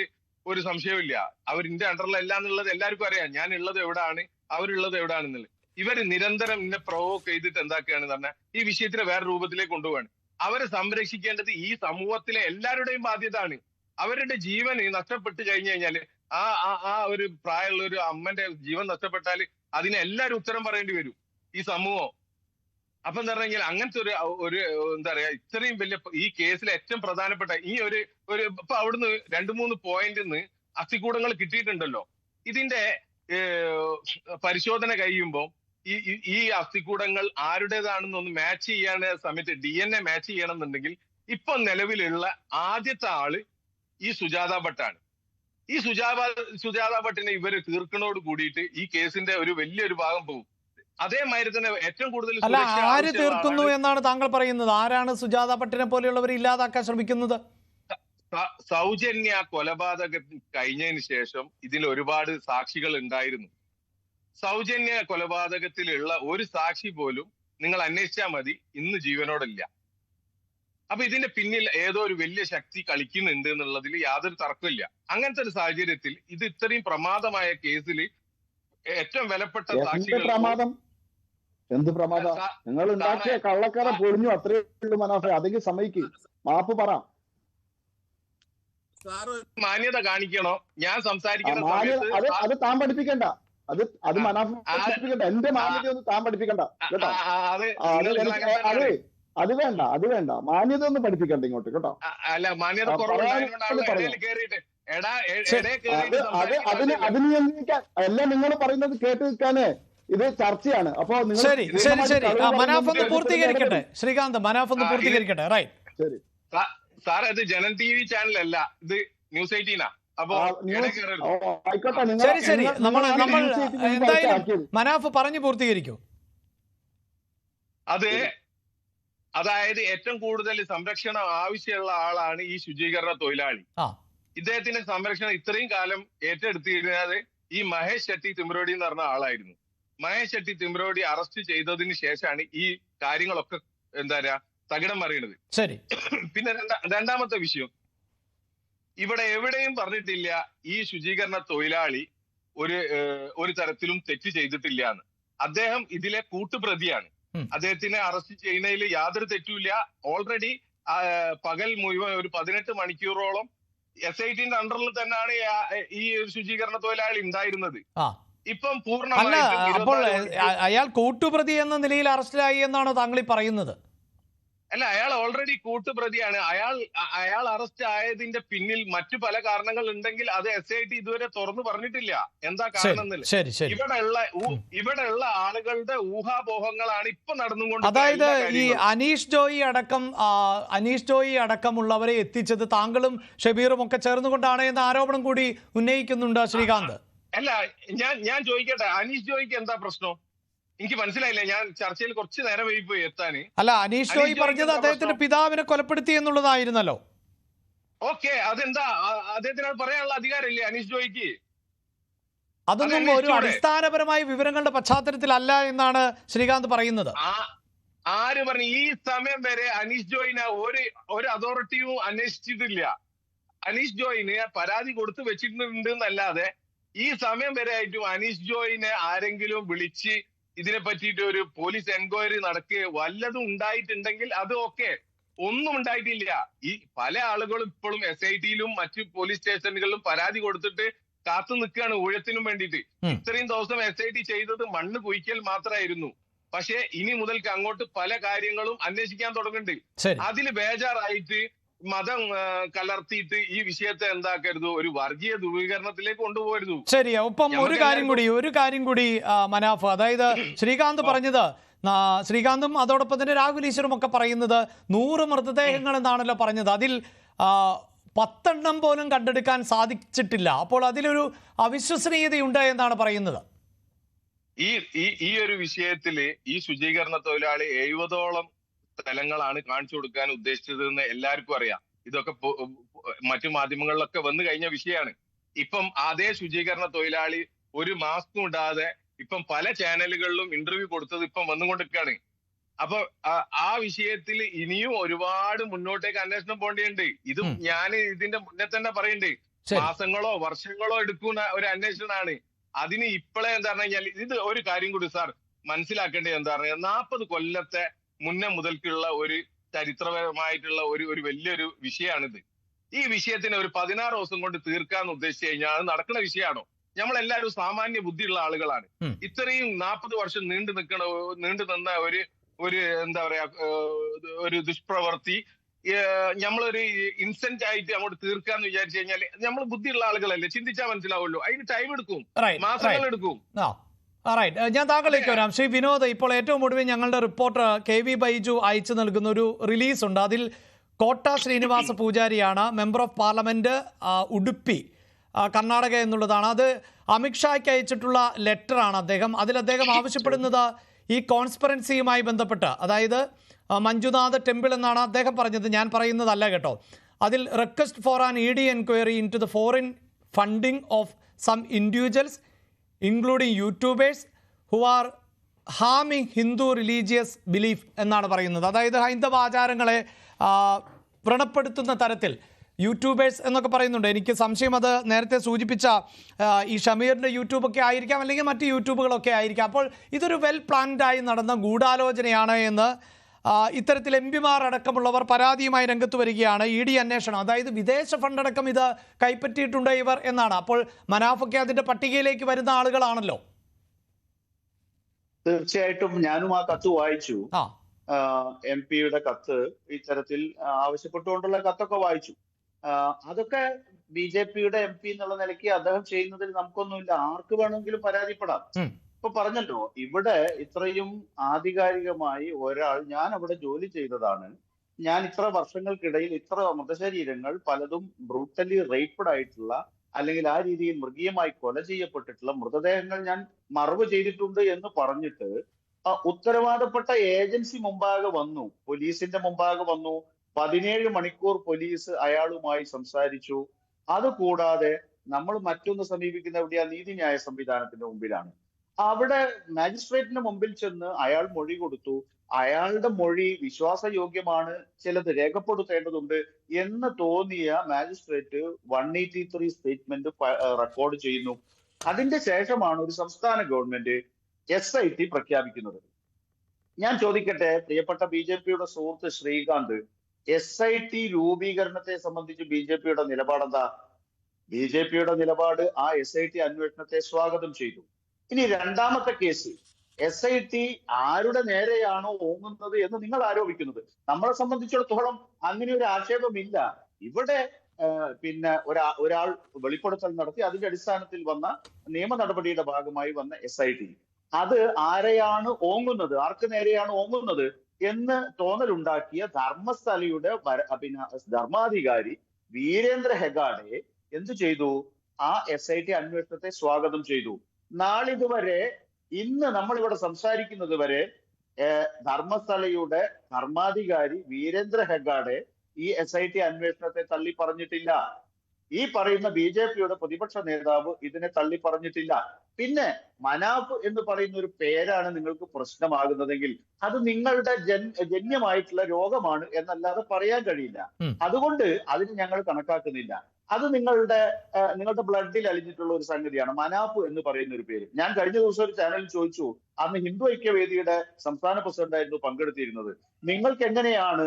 ഒരു സംശയമില്ല. അവർ നിന്റെ അണ്ടറിലല്ല എന്നുള്ളത് എല്ലാവർക്കും അറിയാം. ഞാൻ ഉള്ളത് എവിടാണ്, അവരുള്ളത് എവിടാണെന്നുള്ളത്. ഇവര് നിരന്തരം ഇന്നെ പ്രൊവോക്ക് ചെയ്തിട്ട് എന്താക്കുകയാണെന്ന് പറഞ്ഞാൽ ഈ വിഷയത്തിനെ വേറെ രൂപത്തിലേക്ക് കൊണ്ടുപോവാണ്. അവരെ സംരക്ഷിക്കേണ്ടത് ഈ സമൂഹത്തിലെ എല്ലാവരുടെയും ബാധ്യതയാണ്. അവരുടെ ജീവന് നഷ്ടപ്പെട്ട് കഴിഞ്ഞു കഴിഞ്ഞാല് ആ ഒരു പ്രായമുള്ള ഒരു അമ്മന്റെ ജീവൻ നഷ്ടപ്പെട്ടാൽ അതിന് എല്ലാവരും ഉത്തരം പറയേണ്ടി വരും, ഈ സമൂഹം. അപ്പൊ എന്താ പറഞ്ഞാൽ അങ്ങനത്തെ ഒരു എന്താ പറയാ ഇത്രയും വലിയ ഈ കേസിലെ ഏറ്റവും പ്രധാനപ്പെട്ട ഈ ഒരു ഇപ്പൊ അവിടുന്ന് 2-3 പോയിന്റിന്ന് അസ്ഥികൂടങ്ങൾ കിട്ടിയിട്ടുണ്ടല്ലോ. ഇതിന്റെ പരിശോധന കഴിയുമ്പോൾ ഈ അസ്ഥികൂടങ്ങൾ ആരുടേതാണെന്നൊന്ന് മാച്ച് ചെയ്യാൻ സമയത്ത് DNA മാച്ച് ചെയ്യണമെന്നുണ്ടെങ്കിൽ ഇപ്പൊ നിലവിലുള്ള ആദ്യത്തെ ആള് ഈ സുജാത ഭട്ടാണ്. ഈ സുജാത ഭട്ടിനെ ഇവര് തീർക്കണോട് കൂടിയിട്ട് ഈ കേസിന്റെ ഒരു വലിയൊരു ഭാഗം പോകും. അതേമാതിരി തന്നെ ഏറ്റവും കൂടുതൽ ആര് തീർക്കുന്നു എന്നാണ് താങ്കൾ പറയുന്നത്? ആരാണ് സുജാത ഭട്ടിനെ പോലെയുള്ളവരെ ഇല്ലാതാക്കാൻ ശ്രമിക്കുന്നത്? സൗജന്യ കൊലപാതകം കഴിഞ്ഞതിന് ശേഷം ഇതിൽ ഒരുപാട് സാക്ഷികൾ ഉണ്ടായിരുന്നു. സൗജന്യ കൊലപാതകത്തിലുള്ള ഒരു സാക്ഷി പോലും നിങ്ങൾ അന്വേഷിച്ചാൽ മതി ഇന്ന് ജീവനോടില്ല. അപ്പൊ ഇതിന്റെ പിന്നിൽ ഏതോ ഒരു വലിയ ശക്തി കളിക്കുന്നുണ്ട് എന്നുള്ളതിൽ യാതൊരു തർക്കമില്ല. അങ്ങനത്തെ ഒരു സാഹചര്യത്തിൽ ഇത് ഇത്രയും പ്രമാദമായ കേസിൽ ഏറ്റവും വിലപ്പെട്ട സാക്ഷികൾ എന്ത് പ്രമാദം? നിങ്ങൾ ഉണ്ടാക്കിയ കള്ളക്കറ പൊളിഞ്ഞു, അത്രയേ ഉള്ളൂ മനാഫെ. അതെങ്കിൽ സമ്മതിക്ക്, മാപ്പ് പറ. മാന്യത കാണിക്കണോ? ഞാൻ സംസാരിക്കുന്ന അത് താൻ പഠിപ്പിക്കണ്ട, അത് മനാഫ് പഠിപ്പിക്കണ്ട. എന്റെ മാന്യത ഒന്നും താൻ പഠിപ്പിക്കണ്ട കേട്ടോ. അത് വേണ്ട മാന്യത ഒന്നും പഠിപ്പിക്കണ്ട ഇങ്ങോട്ട് കേട്ടോ. അല്ല, മാന്യത അതിന് എല്ലാം നിങ്ങൾ പറയുന്നത് കേട്ട് നിൽക്കാനേ ഇത് ചർച്ചയാണ്. അപ്പൊ ശരി മനാഫ് ഒന്ന് പൂർത്തീകരിക്കട്ടെ. ശ്രീകാന്ത്, മനാഫ് ഒന്ന് പൂർത്തീകരിക്കട്ടെ. റൈറ്റ്, ശരി സാർ. ഇത് ജനൻ TV ചാനലല്ല, ഇത് ന്യൂസ് 18 ആ. അപ്പൊ ശരി നമ്മൾ എന്തായാലും മനാഫ് പറഞ്ഞു പൂർത്തീകരിക്കൂ. അതായത് ഏറ്റവും കൂടുതൽ സംരക്ഷണം ആവശ്യമുള്ള ആളാണ് ഈ ശുചീകരണ തൊഴിലാളി. ഇദ്ദേഹത്തിന്റെ സംരക്ഷണം ഇത്രയും കാലം ഏറ്റെടുത്തിരുന്നത് ഈ മഹേഷ് ഷെട്ടി തിമ്രോടി എന്ന് പറഞ്ഞ ആളായിരുന്നു. മഹേഷ് ഷെട്ടി തിമ്രോടി അറസ്റ്റ് ചെയ്തതിന് ശേഷമാണ് ഈ കാര്യങ്ങളൊക്കെ എന്താ പറയാ തകിടം മറിയണത്. ശരി. പിന്നെ രണ്ടാമത്തെ വിഷയം, ഇവിടെ എവിടെയും പറഞ്ഞിട്ടില്ല ഈ ശുചീകരണ തൊഴിലാളി ഒരു തരത്തിലും തെറ്റ് ചെയ്തിട്ടില്ല എന്ന്. അദ്ദേഹം ഇതിലെ കൂട്ടുപ്രതിയാണ്. അദ്ദേഹത്തിനെ അറസ്റ്റ് ചെയ്യുന്നതിൽ യാതൊരു തെറ്റുമില്ല. ഓൾറെഡി പകൽ മുഴുവൻ ഒരു 18 മണിക്കൂറോളം SITന്റെ അണ്ടറിൽ തന്നെയാണ് ഈ ഒരു ശുചീകരണ തൊഴിലാളി ഉണ്ടായിരുന്നത്. ഇപ്പം അപ്പോൾ അയാൾ കൂട്ടുപ്രതി എന്ന നിലയിൽ അറസ്റ്റിലായി എന്നാണോ താങ്കൾ പറയുന്നത്? അല്ല, അയാൾ ഓൾറെഡി കൂട്ടുപ്രതിയാണ്. അയാൾ അറസ്റ്റ് ആയതിന്റെ പിന്നിൽ മറ്റു പല കാരണങ്ങൾ ഉണ്ടെങ്കിൽ അത് SIT ഇതുവരെ തുറന്നു പറഞ്ഞിട്ടില്ല എന്താ കാരണം. ഇവിടെയുള്ള ആളുകളുടെ ഊഹാപോഹങ്ങളാണ് ഇപ്പൊ നടന്നുകൊണ്ട്. അതായത് ഈ അനീഷ് ജോയി അടക്കമുള്ളവരെ എത്തിച്ചത് താങ്കളും ഷബീറും ഒക്കെ ചേർന്നുകൊണ്ടാണ് എന്ന ആരോപണം കൂടി ഉന്നയിക്കുന്നുണ്ട് ശ്രീകാന്ത്. അല്ല, ഞാൻ ചോദിക്കട്ടെ, അനീഷ് ജോയിക്ക് എന്താ പ്രശ്നം? എനിക്ക് മനസ്സിലായില്ല. ഞാൻ ചർച്ചയിൽ കുറച്ച് നേരം വൈകി പോയി എത്താന്. അല്ല, അനീഷ് ജോയി പറഞ്ഞത് അദ്ദേഹത്തിന്റെ പിതാവിനെ കൊലപ്പെടുത്തി എന്നുള്ളതായിരുന്നല്ലോ. ഓക്കെ, അതെന്താ അദ്ദേഹത്തിന് പറയാനുള്ള അധികാരമില്ലേ അനീഷ് ജോയിക്ക്? അതൊന്നും ഒരു അടിസ്ഥാനപരമായ വിവരങ്ങളുടെ പശ്ചാത്തലത്തിലല്ല എന്നാണ് ശ്രീകാന്ത് പറയുന്നത്. ആര് പറഞ്ഞു? ഈ സമയം വരെ അനീഷ് ജോയിനെ ഒരു അതോറിറ്റിയും അന്വേഷിച്ചിട്ടില്ല. അനീഷ് ജോയിന് പരാതി കൊടുത്തു വെച്ചിട്ടുണ്ട് എന്നല്ലാതെ ഈ സമയം വരെ ആയിട്ടും അനീഷ് ജോയിനെ ആരെങ്കിലും വിളിച്ച് ഇതിനെ പറ്റിയിട്ട് ഒരു പോലീസ് എൻക്വയറി നടക്കുക വല്ലതും ഉണ്ടായിട്ടുണ്ടെങ്കിൽ അത് ഓക്കെ. ഒന്നും ഉണ്ടായിട്ടില്ല. ഈ പല ആളുകളും ഇപ്പോഴും SITയിലും മറ്റു പോലീസ് സ്റ്റേഷനുകളിലും പരാതി കൊടുത്തിട്ട് കാത്തു നിൽക്കുകയാണ് ഊഴത്തിനും വേണ്ടിയിട്ട്. ഇത്രയും ദിവസം SIT ചെയ്തത് മണ്ണ് കുഴിക്കൽ മാത്രമായിരുന്നു. പക്ഷെ ഇനി മുതൽക്ക് അങ്ങോട്ട് പല കാര്യങ്ങളും അന്വേഷിക്കാൻ തുടങ്ങുന്നുണ്ട്. അതിൽ ബേജാറായിട്ട് മതം കലർത്തിയിട്ട് ഈ വിഷയത്തെ എന്താക്കരുത്, ഒരു വർഗീയ ധ്രുവീകരണത്തിലേക്ക് കൊണ്ടുപോകരുത്. ശരി. ഒപ്പം ഒരു കാര്യം കൂടി മനാഫ്, അതായത് ശ്രീകാന്ത് പറഞ്ഞത്, ശ്രീകാന്തും അതോടൊപ്പം തന്നെ രാഹുൽ ഈശ്വറും ഒക്കെ പറയുന്നത് 100 മൃതദേഹങ്ങൾ എന്നാണല്ലോ പറഞ്ഞത്. അതിൽ 10 പോലും കണ്ടെടുക്കാൻ സാധിച്ചിട്ടില്ല. അപ്പോൾ അതിലൊരു അവിശ്വസനീയതയുണ്ട് എന്നാണ് പറയുന്നത്. ഈ ഈ ഈ ഒരു വിഷയത്തില് ഈ ശുചീകരണ തൊഴിലാളി 70ഓളം സ്ഥലങ്ങളാണ് കാണിച്ചു കൊടുക്കാൻ ഉദ്ദേശിച്ചതെന്ന് എല്ലാവർക്കും അറിയാം. ഇതൊക്കെ മറ്റു മാധ്യമങ്ങളിലൊക്കെ വന്നു കഴിഞ്ഞ വിഷയമാണ്. ഇപ്പം അതേ ശുചീകരണ തൊഴിലാളി ഒരു മാസ്കും ഇടാതെ ഇപ്പം പല ചാനലുകളിലും ഇന്റർവ്യൂ കൊടുത്തത് ഇപ്പം വന്നുകൊണ്ടിരിക്കുകയാണ്. അപ്പൊ ആ വിഷയത്തിൽ ഇനിയും ഒരുപാട് മുന്നോട്ടേക്ക് അന്വേഷണം പോകേണ്ടതുണ്ട്. ഇത് ഞാൻ ഇതിന്റെ മുന്നേ തന്നെ പറയുന്നുണ്ട്, മാസങ്ങളോ വർഷങ്ങളോ എടുക്കുന്ന ഒരു അന്വേഷണമാണ്. അതിന് ഇപ്പോഴേ എന്താ പറഞ്ഞു കഴിഞ്ഞാൽ, ഇത് ഒരു കാര്യം കൂടി സാർ മനസ്സിലാക്കേണ്ടത് എന്താ പറഞ്ഞാൽ, 40 കൊല്ലത്തെ മുന്നേ മുതൽക്കുള്ള ഒരു ചരിത്രപരമായിട്ടുള്ള ഒരു വലിയൊരു വിഷയമാണിത്. ഈ വിഷയത്തിന് ഒരു 16 ദിവസം കൊണ്ട് തീർക്കാന്ന് ഉദ്ദേശിച്ചു കഴിഞ്ഞാൽ അത് നടക്കുന്ന വിഷയമാണോ? നമ്മളെല്ലാവരും സാമാന്യ ബുദ്ധിയുള്ള ആളുകളാണ്. ഇത്രയും 40 വർഷം നീണ്ടു നിന്ന ഒരു എന്താ പറയാ ഒരു ദുഷ്പ്രവൃത്തി നമ്മളൊരു ഇൻസ്റ്റന്റ് ആയിട്ട് അങ്ങോട്ട് തീർക്കാന്ന് വിചാരിച്ചു കഴിഞ്ഞാൽ നമ്മൾ ബുദ്ധിയുള്ള ആളുകളല്ലേ, ചിന്തിച്ചാൽ മനസ്സിലാവുമല്ലോ. അതിന് ടൈം എടുക്കും, മാസങ്ങൾ എടുക്കും. ഞാൻ താങ്കളിലേക്ക് വരാം. ശ്രീ വിനോദ്, ഇപ്പോൾ ഏറ്റവും ഒടുവിൽ ഞങ്ങളുടെ റിപ്പോർട്ടർ KV ബൈജു അയച്ചു നൽകുന്ന ഒരു റിലീസ് ഉണ്ട്. അതിൽ കോട്ട ശ്രീനിവാസ പൂജാരിയാണ്, member of parliament, Udupi, Karnataka എന്നുള്ളതാണ്. അത് അമിത്ഷായ്ക്ക് അയച്ചിട്ടുള്ള ലെറ്ററാണ് അദ്ദേഹം. അതിൽ അദ്ദേഹം ആവശ്യപ്പെടുന്നത് ഈ കോൺസ്പിറൻസിയുമായി ബന്ധപ്പെട്ട്, അതായത് മഞ്ജുനാഥ് ടെമ്പിൾ എന്നാണ് അദ്ദേഹം പറഞ്ഞത്, ഞാൻ പറയുന്നതല്ല കേട്ടോ. അതിൽ request for an ED enquiry into the foreign funding of some individuals including YouTubers who are ഹാമിങ് ഹിന്ദു റിലീജിയസ് ബിലീഫ് എന്നാണ് പറയുന്നത്. അതായത് ഹൈന്ദവ ആചാരങ്ങളെ വ്രണപ്പെടുത്തുന്ന തരത്തിൽ യൂട്യൂബേഴ്സ് എന്നൊക്കെ പറയുന്നുണ്ട്. എനിക്ക് സംശയം അത് നേരത്തെ സൂചിപ്പിച്ച ഈ ഷമീറിൻ്റെ യൂട്യൂബൊക്കെ ആയിരിക്കാം, അല്ലെങ്കിൽ മറ്റ് യൂട്യൂബുകളൊക്കെ ആയിരിക്കാം. അപ്പോൾ ഇതൊരു വെൽ പ്ലാൻഡായി നടന്ന ഗൂഢാലോചനയാണ് എന്ന് ഇത്തരത്തിൽ MP-മാർ അടക്കമുള്ളവർ പരാതിയുമായി രംഗത്ത് വരികയാണ്. ED അന്വേഷണം, അതായത് വിദേശ ഫണ്ടടക്കം ഇത് കൈപ്പറ്റിയിട്ടുണ്ട് ഇവർ എന്നാണ്. അപ്പോൾ മനാഫൊക്കെ അതിന്റെ പട്ടികയിലേക്ക് വരുന്ന ആളുകളാണല്ലോ. തീർച്ചയായിട്ടും ഞാനും ആ കത്ത് വായിച്ചു. MP-യുടെ കത്ത് ഇത്തരത്തിൽ ആവശ്യപ്പെട്ടുകൊണ്ടുള്ള കത്തൊക്കെ വായിച്ചു. അതൊക്കെ BJP-യുടെ MP എന്നുള്ള നിലയ്ക്ക് അദ്ദേഹം ചെയ്യുന്നതിൽ നമുക്കൊന്നുമില്ല, ആർക്ക് വേണമെങ്കിലും പരാതിപ്പെടാം. ഇപ്പൊ പറഞ്ഞല്ലോ, ഇവിടെ ഇത്രയും ആധികാരികമായി ഒരാൾ, ഞാൻ അവിടെ ജോലി ചെയ്തതാണ്, ഞാൻ ഇത്ര വർഷങ്ങൾക്കിടയിൽ ഇത്ര മൃതശരീരങ്ങൾ പലതും ബ്രൂട്ടലി റേപ്ഡ് ആയിട്ടുള്ള അല്ലെങ്കിൽ ആ രീതിയിൽ മൃഗീയമായി കൊല ചെയ്യപ്പെട്ടിട്ടുള്ള മൃതദേഹങ്ങൾ ഞാൻ മറവ് ചെയ്തിട്ടുണ്ട് എന്ന് പറഞ്ഞിട്ട് ഉത്തരവാദപ്പെട്ട ഏജൻസി മുമ്പാകെ വന്നു, പോലീസിന്റെ മുമ്പാകെ വന്നു. 17 മണിക്കൂർ പോലീസ് അയാളുമായി സംസാരിച്ചു. അതുകൂടാതെ നമ്മൾ മറ്റൊന്ന് സമീപിക്കുന്ന എവിടെയാ, നീതിന്യായ സംവിധാനത്തിന്റെ മുമ്പിലാണ്. അവിടെ മാജിസ്ട്രേറ്റിന്റെ മുമ്പിൽ ചെന്ന് അയാൾ മൊഴി കൊടുത്തു. അയാളുടെ മൊഴി വിശ്വാസയോഗ്യമാണ്, ചിലത് രേഖപ്പെടുത്തേണ്ടതുണ്ട് എന്ന് തോന്നിയ മാജിസ്ട്രേറ്റ് 183 സ്റ്റേറ്റ്മെന്റ് റെക്കോർഡ് ചെയ്യുന്നു. അതിന്റെ ശേഷമാണ് ഒരു സംസ്ഥാന ഗവൺമെന്റ് SIT പ്രഖ്യാപിക്കുന്നത്. ഞാൻ ചോദിക്കട്ടെ, പ്രിയപ്പെട്ട BJP-യുടെ സുഹൃത്ത് ശ്രീകാന്ത്, SIT രൂപീകരണത്തെ സംബന്ധിച്ച് BJP-യുടെ നിലപാടെന്താ? BJP-യുടെ നിലപാട് ആ SIT അന്വേഷണത്തെ സ്വാഗതം ചെയ്തു. ഇനി രണ്ടാമത്തെ കേസ്, SIT ആരുടെ നേരെയാണോ ഓങ്ങുന്നത് എന്ന് നിങ്ങൾ ആരോപിക്കുന്നത്. നമ്മളെ സംബന്ധിച്ചിടത്തോളം അങ്ങനെ ഒരു ആക്ഷേപമില്ല. ഇവിടെ പിന്നെ ഒരാൾ വെളിപ്പെടുത്തൽ നടത്തി, അതിന്റെ അടിസ്ഥാനത്തിൽ വന്ന നിയമ നടപടിയുടെ ഭാഗമായി വന്ന SIT അത് ആരെയാണ് ഓങ്ങുന്നത്, ആർക്ക് നേരെയാണ് ഓങ്ങുന്നത് എന്ന് തോന്നലുണ്ടാക്കിയ ധർമ്മസ്ഥലയുടെ ധർമാധികാരി വീരേന്ദ്ര ഹെഗാഡെ എന്തു ചെയ്തു? ആ SIT അന്വേഷണത്തെ സ്വാഗതം ചെയ്തു. നാളിതുവരെ, ഇന്ന് നമ്മളിവിടെ സംസാരിക്കുന്നത് വരെ ധർമ്മസ്ഥലയുടെ ധർമാധികാരി വീരേന്ദ്ര ഹെഗാഡെ ഈ SIT അന്വേഷണത്തെ തള്ളി പറഞ്ഞിട്ടില്ല. ഈ പറയുന്ന BJP-യുടെ പ്രതിപക്ഷ നേതാവ് ഇതിനെ തള്ളി പറഞ്ഞിട്ടില്ല. പിന്നെ മനാഫ് എന്ന് പറയുന്ന ഒരു പേരാണ് നിങ്ങൾക്ക് പ്രശ്നമാകുന്നതെങ്കിൽ അത് നിങ്ങളുടെ ജന്യമായിട്ടുള്ള രോഗമാണ് എന്നല്ലാതെ പറയാൻ കഴിയില്ല. അതുകൊണ്ട് അതിന് ഞങ്ങൾ കണക്കാക്കുന്നില്ല. അത് നിങ്ങളുടെ ബ്ലഡിൽ അലിഞ്ഞിട്ടുള്ള ഒരു സംഗതിയാണ് മനാഫ് എന്ന് പറയുന്ന ഒരു പേര്. ഞാൻ കഴിഞ്ഞ ദിവസം ഒരു ചാനലിൽ ചോദിച്ചു, അന്ന് ഹിന്ദു ഐക്യവേദിയുടെ സംസ്ഥാന പ്രസിഡന്റായിരുന്നു പങ്കെടുത്തിരുന്നത്, നിങ്ങൾക്ക് എങ്ങനെയാണ്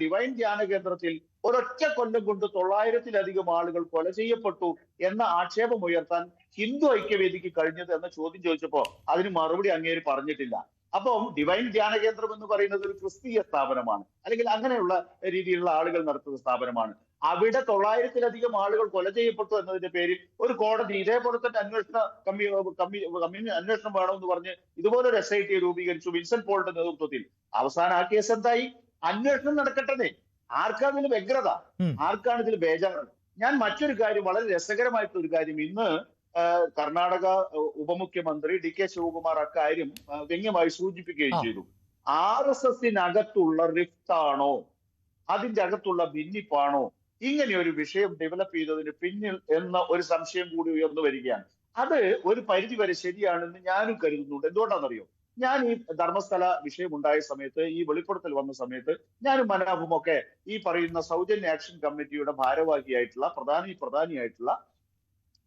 ഡിവൈൻ ധ്യാന കേന്ദ്രത്തിൽ ഒരൊറ്റ കൊല്ലം കൊണ്ട് 900-ലധികം ആളുകൾ കൊല ചെയ്യപ്പെട്ടു എന്ന ആക്ഷേപം ഉയർത്താൻ ഹിന്ദു ഐക്യവേദിക്ക് കഴിഞ്ഞത് എന്ന ചോദ്യം ചോദിച്ചപ്പോ അതിന് മറുപടി അങ്ങേര് പറഞ്ഞിട്ടില്ല. അപ്പം ഡിവൈൻ ധ്യാന കേന്ദ്രം എന്ന് പറയുന്നത് ഒരു ക്രിസ്തീയ സ്ഥാപനമാണ്, അല്ലെങ്കിൽ അങ്ങനെയുള്ള രീതിയിലുള്ള ആളുകൾ നടത്തുന്ന സ്ഥാപനമാണ്. അവിടെ 900-ലധികം ആളുകൾ കൊല ചെയ്യപ്പെട്ടു എന്നതിന്റെ പേരിൽ ഒരു കോടതി ഇതേപോലെ തന്നെ അന്വേഷണം വേണമെന്ന് പറഞ്ഞ് ഇതുപോലൊരു SIT രൂപീകരിച്ചു വിൻസെന്റ് പോളിന്റെ നേതൃത്വത്തിൽ. അവസാനം ആ കേസ് എന്തായി? അന്വേഷണം നടക്കട്ടെ. ആർക്കാണ് ഇതിൽ വ്യഗ്രത? ആർക്കാണ് ഇതിൽ ബേജാറ്? ഞാൻ മറ്റൊരു കാര്യം, വളരെ രസകരമായിട്ടുള്ള ഒരു കാര്യം, ഇന്ന് കർണാടക ഉപമുഖ്യമന്ത്രി DK ശിവകുമാർ അക്കാര്യം വ്യംഗ്യമായി സൂചിപ്പിക്കുകയും ചെയ്തു. RSSനകത്തുള്ള റിഫ്റ്റ് ആണോ, അതിന്റെ അകത്തുള്ള ഭിന്നിപ്പാണോ ഇങ്ങനെ ഒരു വിഷയം ഡെവലപ്പ് ചെയ്തതിന് പിന്നിൽ എന്ന ഒരു സംശയം കൂടി ഉയർന്നു വരികയാണ്. അത് ഒരു പരിധി വരെ ശരിയാണെന്ന് ഞാനും കരുതുന്നുണ്ട്. എന്തുകൊണ്ടാണെന്നറിയോ? ഞാൻ ഈ ധർമ്മസ്ഥല വിഷയം ഉണ്ടായ സമയത്ത്, ഈ വെളിപ്പെടുത്തൽ വന്ന സമയത്ത് ഞാനും മനാഫും ഒക്കെ ഈ പറയുന്ന സൗജന്യ ആക്ഷൻ കമ്മിറ്റിയുടെ ഭാരവാഹിയായിട്ടുള്ള പ്രധാനിയായിട്ടുള്ള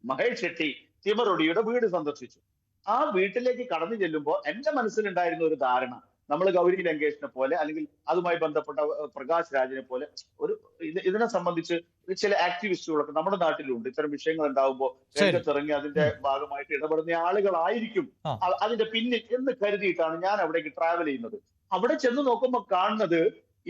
മഹേഷ് ഷെട്ടി തിമറൊടിയുടെ വീട് സന്ദർശിച്ചു. ആ വീട്ടിലേക്ക് കടന്നു ചെല്ലുമ്പോൾ എന്റെ മനസ്സിലുണ്ടായിരുന്ന ഒരു ധാരണ, നമ്മൾ ഗൗരി ലങ്കേഷിനെ പോലെ അല്ലെങ്കിൽ അതുമായി ബന്ധപ്പെട്ട പ്രകാശ് രാജിനെ പോലെ ഇതിനെ സംബന്ധിച്ച് ചില ആക്ടിവിസ്റ്റുകളൊക്കെ നമ്മുടെ നാട്ടിലുണ്ട്. ഇത്തരം വിഷയങ്ങൾ ഉണ്ടാകുമ്പോൾ രംഗത്തിറങ്ങി അതിന്റെ ഭാഗമായിട്ട് ഇടപെടുന്ന ആളുകളായിരിക്കും അതിന്റെ പിന്നിൽ എന്ന് കരുതിയിട്ടാണ് ഞാൻ അവിടേക്ക് ട്രാവൽ ചെയ്യുന്നത്. അവിടെ ചെന്ന് നോക്കുമ്പോൾ കാണുന്നത്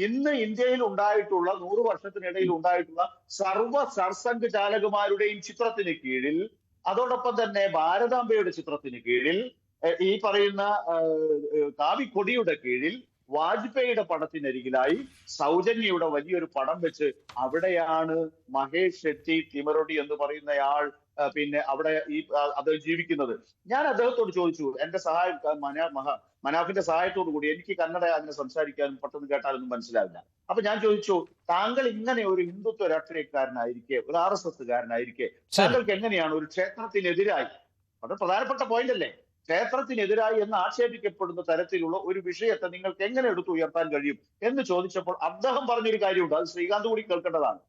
ഇന്ന് ഇന്ത്യയിൽ ഉണ്ടായിട്ടുള്ള 100 വർഷത്തിനിടയിൽ ഉണ്ടായിട്ടുള്ള സർവ്വ സർസംഘ് ചാലകുമാരുടെയും ചിത്രത്തിന് കീഴിൽ, അതോടൊപ്പം തന്നെ ഭാരതാംബയുടെ ചിത്രത്തിന് കീഴിൽ, ഈ പറയുന്ന കാവിക്കൊടിയുടെ കീഴിൽ വാജ്പേയിയുടെ പടത്തിനരികിലായി സൗജന്യയുടെ വലിയൊരു പടം വെച്ച് അവിടെയാണ് മഹേഷ് ഷെട്ടി തിമറൊടി എന്ന് പറയുന്നയാൾ പിന്നെ അവിടെ അത് ജീവിക്കുന്നത്. ഞാൻ അദ്ദേഹത്തോട് ചോദിച്ചു, എന്റെ മനാഫിന്റെ സഹായത്തോടു കൂടി, എനിക്ക് കന്നഡ അങ്ങനെ സംസാരിക്കാനും പെട്ടെന്ന് കേട്ടാലൊന്നും മനസ്സിലാവില്ല. അപ്പൊ ഞാൻ ചോദിച്ചു, താങ്കൾ ഇങ്ങനെ ഒരു ഹിന്ദുത്വ രാഷ്ട്രീയക്കാരനായിരിക്കെ, ഒരു RSSകാരനായിരിക്കെ, താങ്കൾക്ക് എങ്ങനെയാണ് ഒരു ക്ഷേത്രത്തിനെതിരായി, അത് പ്രധാനപ്പെട്ട പോയിന്റ് അല്ലേ, ക്ഷേത്രത്തിനെതിരായി എന്ന് ആക്ഷേപിക്കപ്പെടുന്ന തരത്തിലുള്ള ഒരു വിഷയത്തെ നിങ്ങൾക്ക് എങ്ങനെ എടുത്തു ഉയർത്താൻ കഴിയും എന്ന് ചോദിച്ചപ്പോൾ അദ്ദേഹം പറഞ്ഞൊരു കാര്യമുണ്ട്. അത് ശ്രീകാന്ത് കൂടി കേൾക്കേണ്ടതാണ്.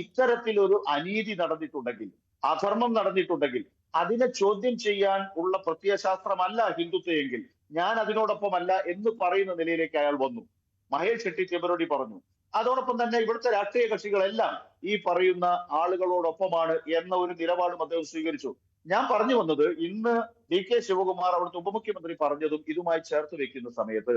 ഇത്തരത്തിലൊരു അനീതി നടന്നിട്ടുണ്ടെങ്കിൽ, അധർമ്മം നടന്നിട്ടുണ്ടെങ്കിൽ അതിനെ ചോദ്യം ചെയ്യാൻ ഉള്ള പ്രത്യയശാസ്ത്രമല്ല ഹിന്ദുത്വമെങ്കിൽ ഞാൻ അതിനോടൊപ്പമല്ല എന്ന് പറയുന്ന നിലയിലേക്ക് അയാൾ വന്നു. മഹേഷ് ഷെട്ടി തിമറൊടി പറഞ്ഞു. അതോടൊപ്പം തന്നെ ഇവിടുത്തെ രാഷ്ട്രീയ കക്ഷികളെല്ലാം ഈ പറയുന്ന ആളുകളോടൊപ്പമാണ് എന്ന ഒരു നിലപാടും അദ്ദേഹം സ്വീകരിച്ചു. ഞാൻ പറഞ്ഞു വന്നത്, ഇന്ന് DK ശിവകുമാർ അവിടുത്തെ ഉപമുഖ്യമന്ത്രി പറഞ്ഞതും ഇതുമായി ചേർത്ത് വെക്കുന്ന സമയത്ത്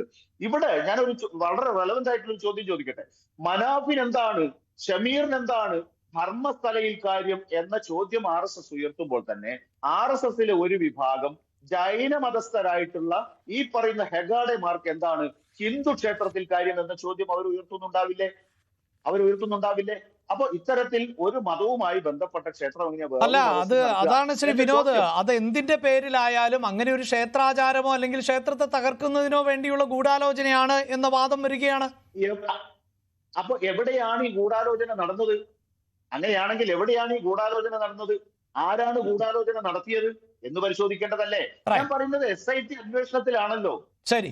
ഇവിടെ ഞാനൊരു വളരെ റെലവന്റ് ആയിട്ടുള്ള ചോദ്യം ചോദിക്കട്ടെ. മനാഫിന് എന്താണ്, ഷമീറിന് എന്താണ് ധർമ്മസ്ഥലയിൽ കാര്യം എന്ന ചോദ്യം RSS ഉയർത്തുമ്പോൾ തന്നെ RSSലെ ഒരു വിഭാഗം ജൈന മതസ്ഥരായിട്ടുള്ള ഈ പറയുന്ന ഹെഗാഡെമാർക്ക് എന്താണ് ഹിന്ദു ക്ഷേത്രത്തിൽ കാര്യം എന്ന ചോദ്യം അവർ ഉയർത്തുന്നുണ്ടാവില്ലേ? അപ്പൊ ഇത്തരത്തിൽ ഒരു മതവുമായി ബന്ധപ്പെട്ട ക്ഷേത്രം അല്ല, അതാണ് ശ്രീ വിനോദ്, അത് എന്തിന്റെ പേരിലായാലും അങ്ങനെ ഒരു ക്ഷേത്രാചാരമോ അല്ലെങ്കിൽ ക്ഷേത്രത്തെ തകർക്കുന്നതിനോ വേണ്ടിയുള്ള ഗൂഢാലോചനയാണ് എന്ന വാദം വരികയാണ്. അപ്പൊ എവിടെയാണ് ഈ ഗൂഢാലോചന നടന്നത്? അങ്ങനെയാണെങ്കിൽ എവിടെയാണ് ഈ ഗൂഢാലോചന നടന്നത്? ആരാണ് ഗൂഢാലോചന നടത്തിയത് എന്ന് പരിശോധിക്കേണ്ടതല്ലേ? ഞാൻ പറയുന്നത് SIT അന്വേഷണത്തിലാണല്ലോ. ശരി,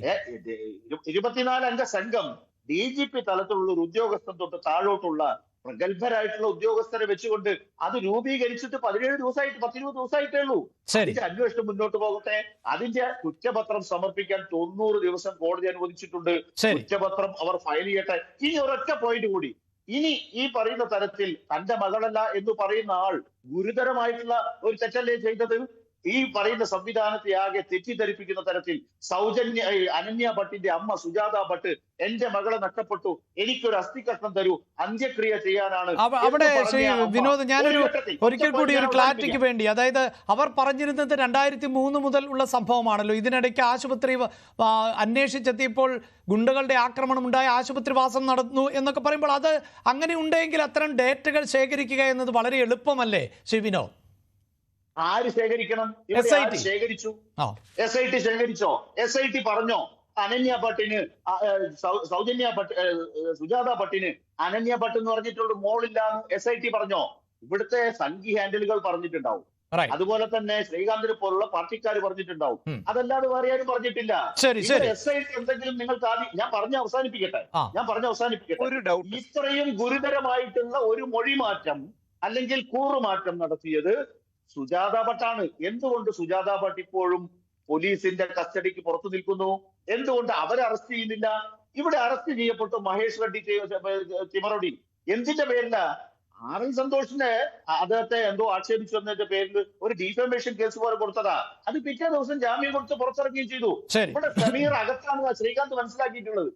24 അംഗ സംഘം DGP തലത്തിലുള്ള ഒരു ഉദ്യോഗസ്ഥൻ തൊട്ട് താഴോട്ടുള്ള പ്രഗത്ഭരായിട്ടുള്ള ഉദ്യോഗസ്ഥരെ വെച്ചുകൊണ്ട് അത് രൂപീകരിച്ചിട്ട് 17 ദിവസമായിട്ട് 10-20 ദിവസമായിട്ടേ ഉള്ളൂ. അതിന്റെ അന്വേഷണം മുന്നോട്ട് പോകട്ടെ. അതിന്റെ കുറ്റപത്രം സമർപ്പിക്കാൻ 90 ദിവസം കോടതി അനുവദിച്ചിട്ടുണ്ട്. കുറ്റപത്രം അവർ ഫയൽ ചെയ്യട്ടെ. ഇനി ഒരൊറ്റ പോയിന്റ് കൂടി, ഇനി ഈ പറയുന്ന തരത്തിൽ തന്റെ മകളല്ല എന്ന് പറയുന്ന ആൾ ഗുരുതരമായിട്ടുള്ള ഒരു തെറ്റല്ലേ ചെയ്തത്? ഈ പറയുന്ന സംവിധാനത്തെ ആകെ തെറ്റിദ്ധരിപ്പിക്കുന്ന തരത്തിൽ അനന്യ ഭട്ടിന്റെ അമ്മ സുജാത ഭട്ട് എന്റെ മകളെ നഷ്ടപ്പെട്ടു, എനിക്കൊരു അസ്ഥികഷ്ണം തരൂ, അന്ത്യക്രിയ ചെയ്യാനാണ്. അവിടെ ശ്രീ വിനോദ്, ഞാനൊരു ഒരിക്കൽ കൂടി ഒരു ക്ലാരിറ്റിക്ക് വേണ്ടി, അതായത് അവർ പറഞ്ഞിരുന്നത് 2003 മുതൽ ഉള്ള സംഭവമാണല്ലോ. ഇതിനിടയ്ക്ക് ആശുപത്രി അന്വേഷിച്ചെത്തിയപ്പോൾ ഗുണ്ടകളുടെ ആക്രമണം ഉണ്ടായി, ആശുപത്രി വാസം നടന്നു എന്നൊക്കെ പറയുമ്പോൾ അത് അങ്ങനെ ഉണ്ടെങ്കിൽ അത്തരം ഡേറ്റകൾ ശേഖരിക്കുക എന്നത് വളരെ എളുപ്പമല്ലേ ശ്രീ വിനോദ്? ആര് ശേഖരിക്കണം? ശേഖരിച്ചു. SIT ശേഖരിച്ചോ? SIT പറഞ്ഞോ അനന്യ ഭട്ടിന് സുജാത ഭട്ടിന് അനന്യ ഭട്ട് എന്ന് പറഞ്ഞിട്ടുള്ള മോളില്ലാന്ന് SIT പറഞ്ഞോ? ഇവിടുത്തെ സംഘി ഹാൻഡിലുകൾ പറഞ്ഞിട്ടുണ്ടാവും. അതുപോലെ തന്നെ ശ്രീകാന്തിനെ പോലുള്ള പാർട്ടിക്കാർ പറഞ്ഞിട്ടുണ്ടാവും. അതല്ലാതെ വേറെ ആരും പറഞ്ഞിട്ടില്ല. SIT എന്തെങ്കിലും നിങ്ങൾക്ക് ആദ്യം ഞാൻ പറഞ്ഞ് അവസാനിപ്പിക്കട്ടെ. ഇത്രയും ഗുരുതരമായിട്ടുള്ള ഒരു മൊഴിമാറ്റം അല്ലെങ്കിൽ കൂറുമാറ്റം നടത്തിയത് സുജാത ഭട്ടാണ്. എന്തുകൊണ്ട് സുജാത ഭട്ട് ഇപ്പോഴും പോലീസിന്റെ കസ്റ്റഡിക്ക് പുറത്തു നിൽക്കുന്നു? എന്തുകൊണ്ട് അവരെ അറസ്റ്റ് ചെയ്യുന്നില്ല? ഇവിടെ അറസ്റ്റ് ചെയ്യപ്പെട്ടു മഹേഷ് റെഡ്ഡി തിമറൊടി. എന്തിന്റെ പേരില? RL സന്തോഷിനെ അദ്ദേഹത്തെ എന്തോ ആക്ഷേപിച്ചു എന്നതിന്റെ പേരിൽ ഒരു ഡിഫമേഷൻ കേസ് പോലെ കൊടുത്തതാ. അത് പിറ്റേ ദിവസം ജാമ്യം കൊടുത്ത് പുറത്തിറങ്ങുകയും ചെയ്തു. ഇവിടെ ഷമീർ അകത്താണ് ശ്രീകാന്ത് മനസ്സിലാക്കിയിട്ടുള്ളത്.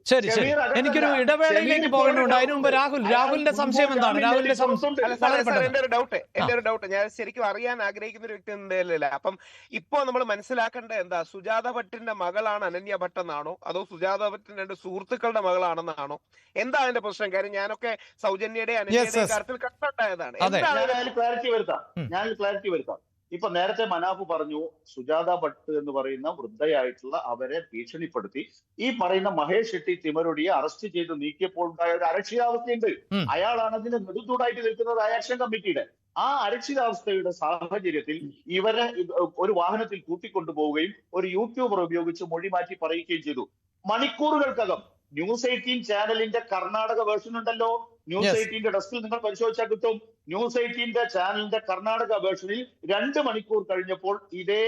എനിക്കൊരു ഇടവേളയിലേക്ക് പോകേണ്ടതുണ്ട്. അതിനു മുമ്പ് രാഹുലിന്റെ സംശയം എന്താണ്? എന്റെ ഒരു ഡൗട്ട് ഞാൻ ശരിക്കും അറിയാൻ ആഗ്രഹിക്കുന്ന ഒരു വ്യക്തി എന്തല്ല. അപ്പം ഇപ്പോ നമ്മൾ മനസ്സിലാക്കേണ്ടത് എന്താ? സുജാത ഭട്ടിന്റെ മകളാണ് അനന്യ ഭട്ട് എന്നാണോ, അതോ സുജാത ഭട്ടിന്റെ 2 സുഹൃത്തുക്കളുടെ മകളാണെന്നാണോ? എന്താ അതിന്റെ പ്രശ്നം? കാര്യം ഞാനൊക്കെ സൗജന്യയുടെ അനന്യയുടെ കാര്യത്തിൽ ഞാൻ ക്ലാരിറ്റി വരുത്താം. ഇപ്പൊ നേരത്തെ മനാഫ് പറഞ്ഞു സുജാത ഭട്ട് എന്ന് പറയുന്ന വൃദ്ധയായിട്ടുള്ള അവരെ ഭീഷണിപ്പെടുത്തി ഈ പറയുന്ന മഹേഷ് ഷെട്ടി തിമരൊടിയെ അറസ്റ്റ് ചെയ്ത് നീക്കിയപ്പോൾ ഉണ്ടായ ഒരു അരക്ഷിതാവസ്ഥയുണ്ട്. അയാളാണ് അതിന് നെടുത്തൂടായിട്ട് നിൽക്കുന്നത് ആക്ഷൻ കമ്മിറ്റിയുടെ. ആ അരക്ഷിതാവസ്ഥയുടെ സാഹചര്യത്തിൽ ഇവരെ ഒരു വാഹനത്തിൽ കൂട്ടിക്കൊണ്ടുപോവുകയും ഒരു യൂട്യൂബർ ഉപയോഗിച്ച് മൊഴി മാറ്റി പറയുകയും ചെയ്തു. മണിക്കൂറുകൾക്കകം ന്യൂസ് 18 ചാനലിന്റെ കർണാടക വേർഷൻ ഉണ്ടല്ലോ, ന്യൂസ് 18 ഡെസ്കിൽ നിങ്ങൾ പരിശോധിച്ചാൽ കിട്ടും. ന്യൂസ് 18 ചാനലിന്റെ കർണാടക വേർഷനിൽ 2 മണിക്കൂർ കഴിഞ്ഞപ്പോൾ ഇതേ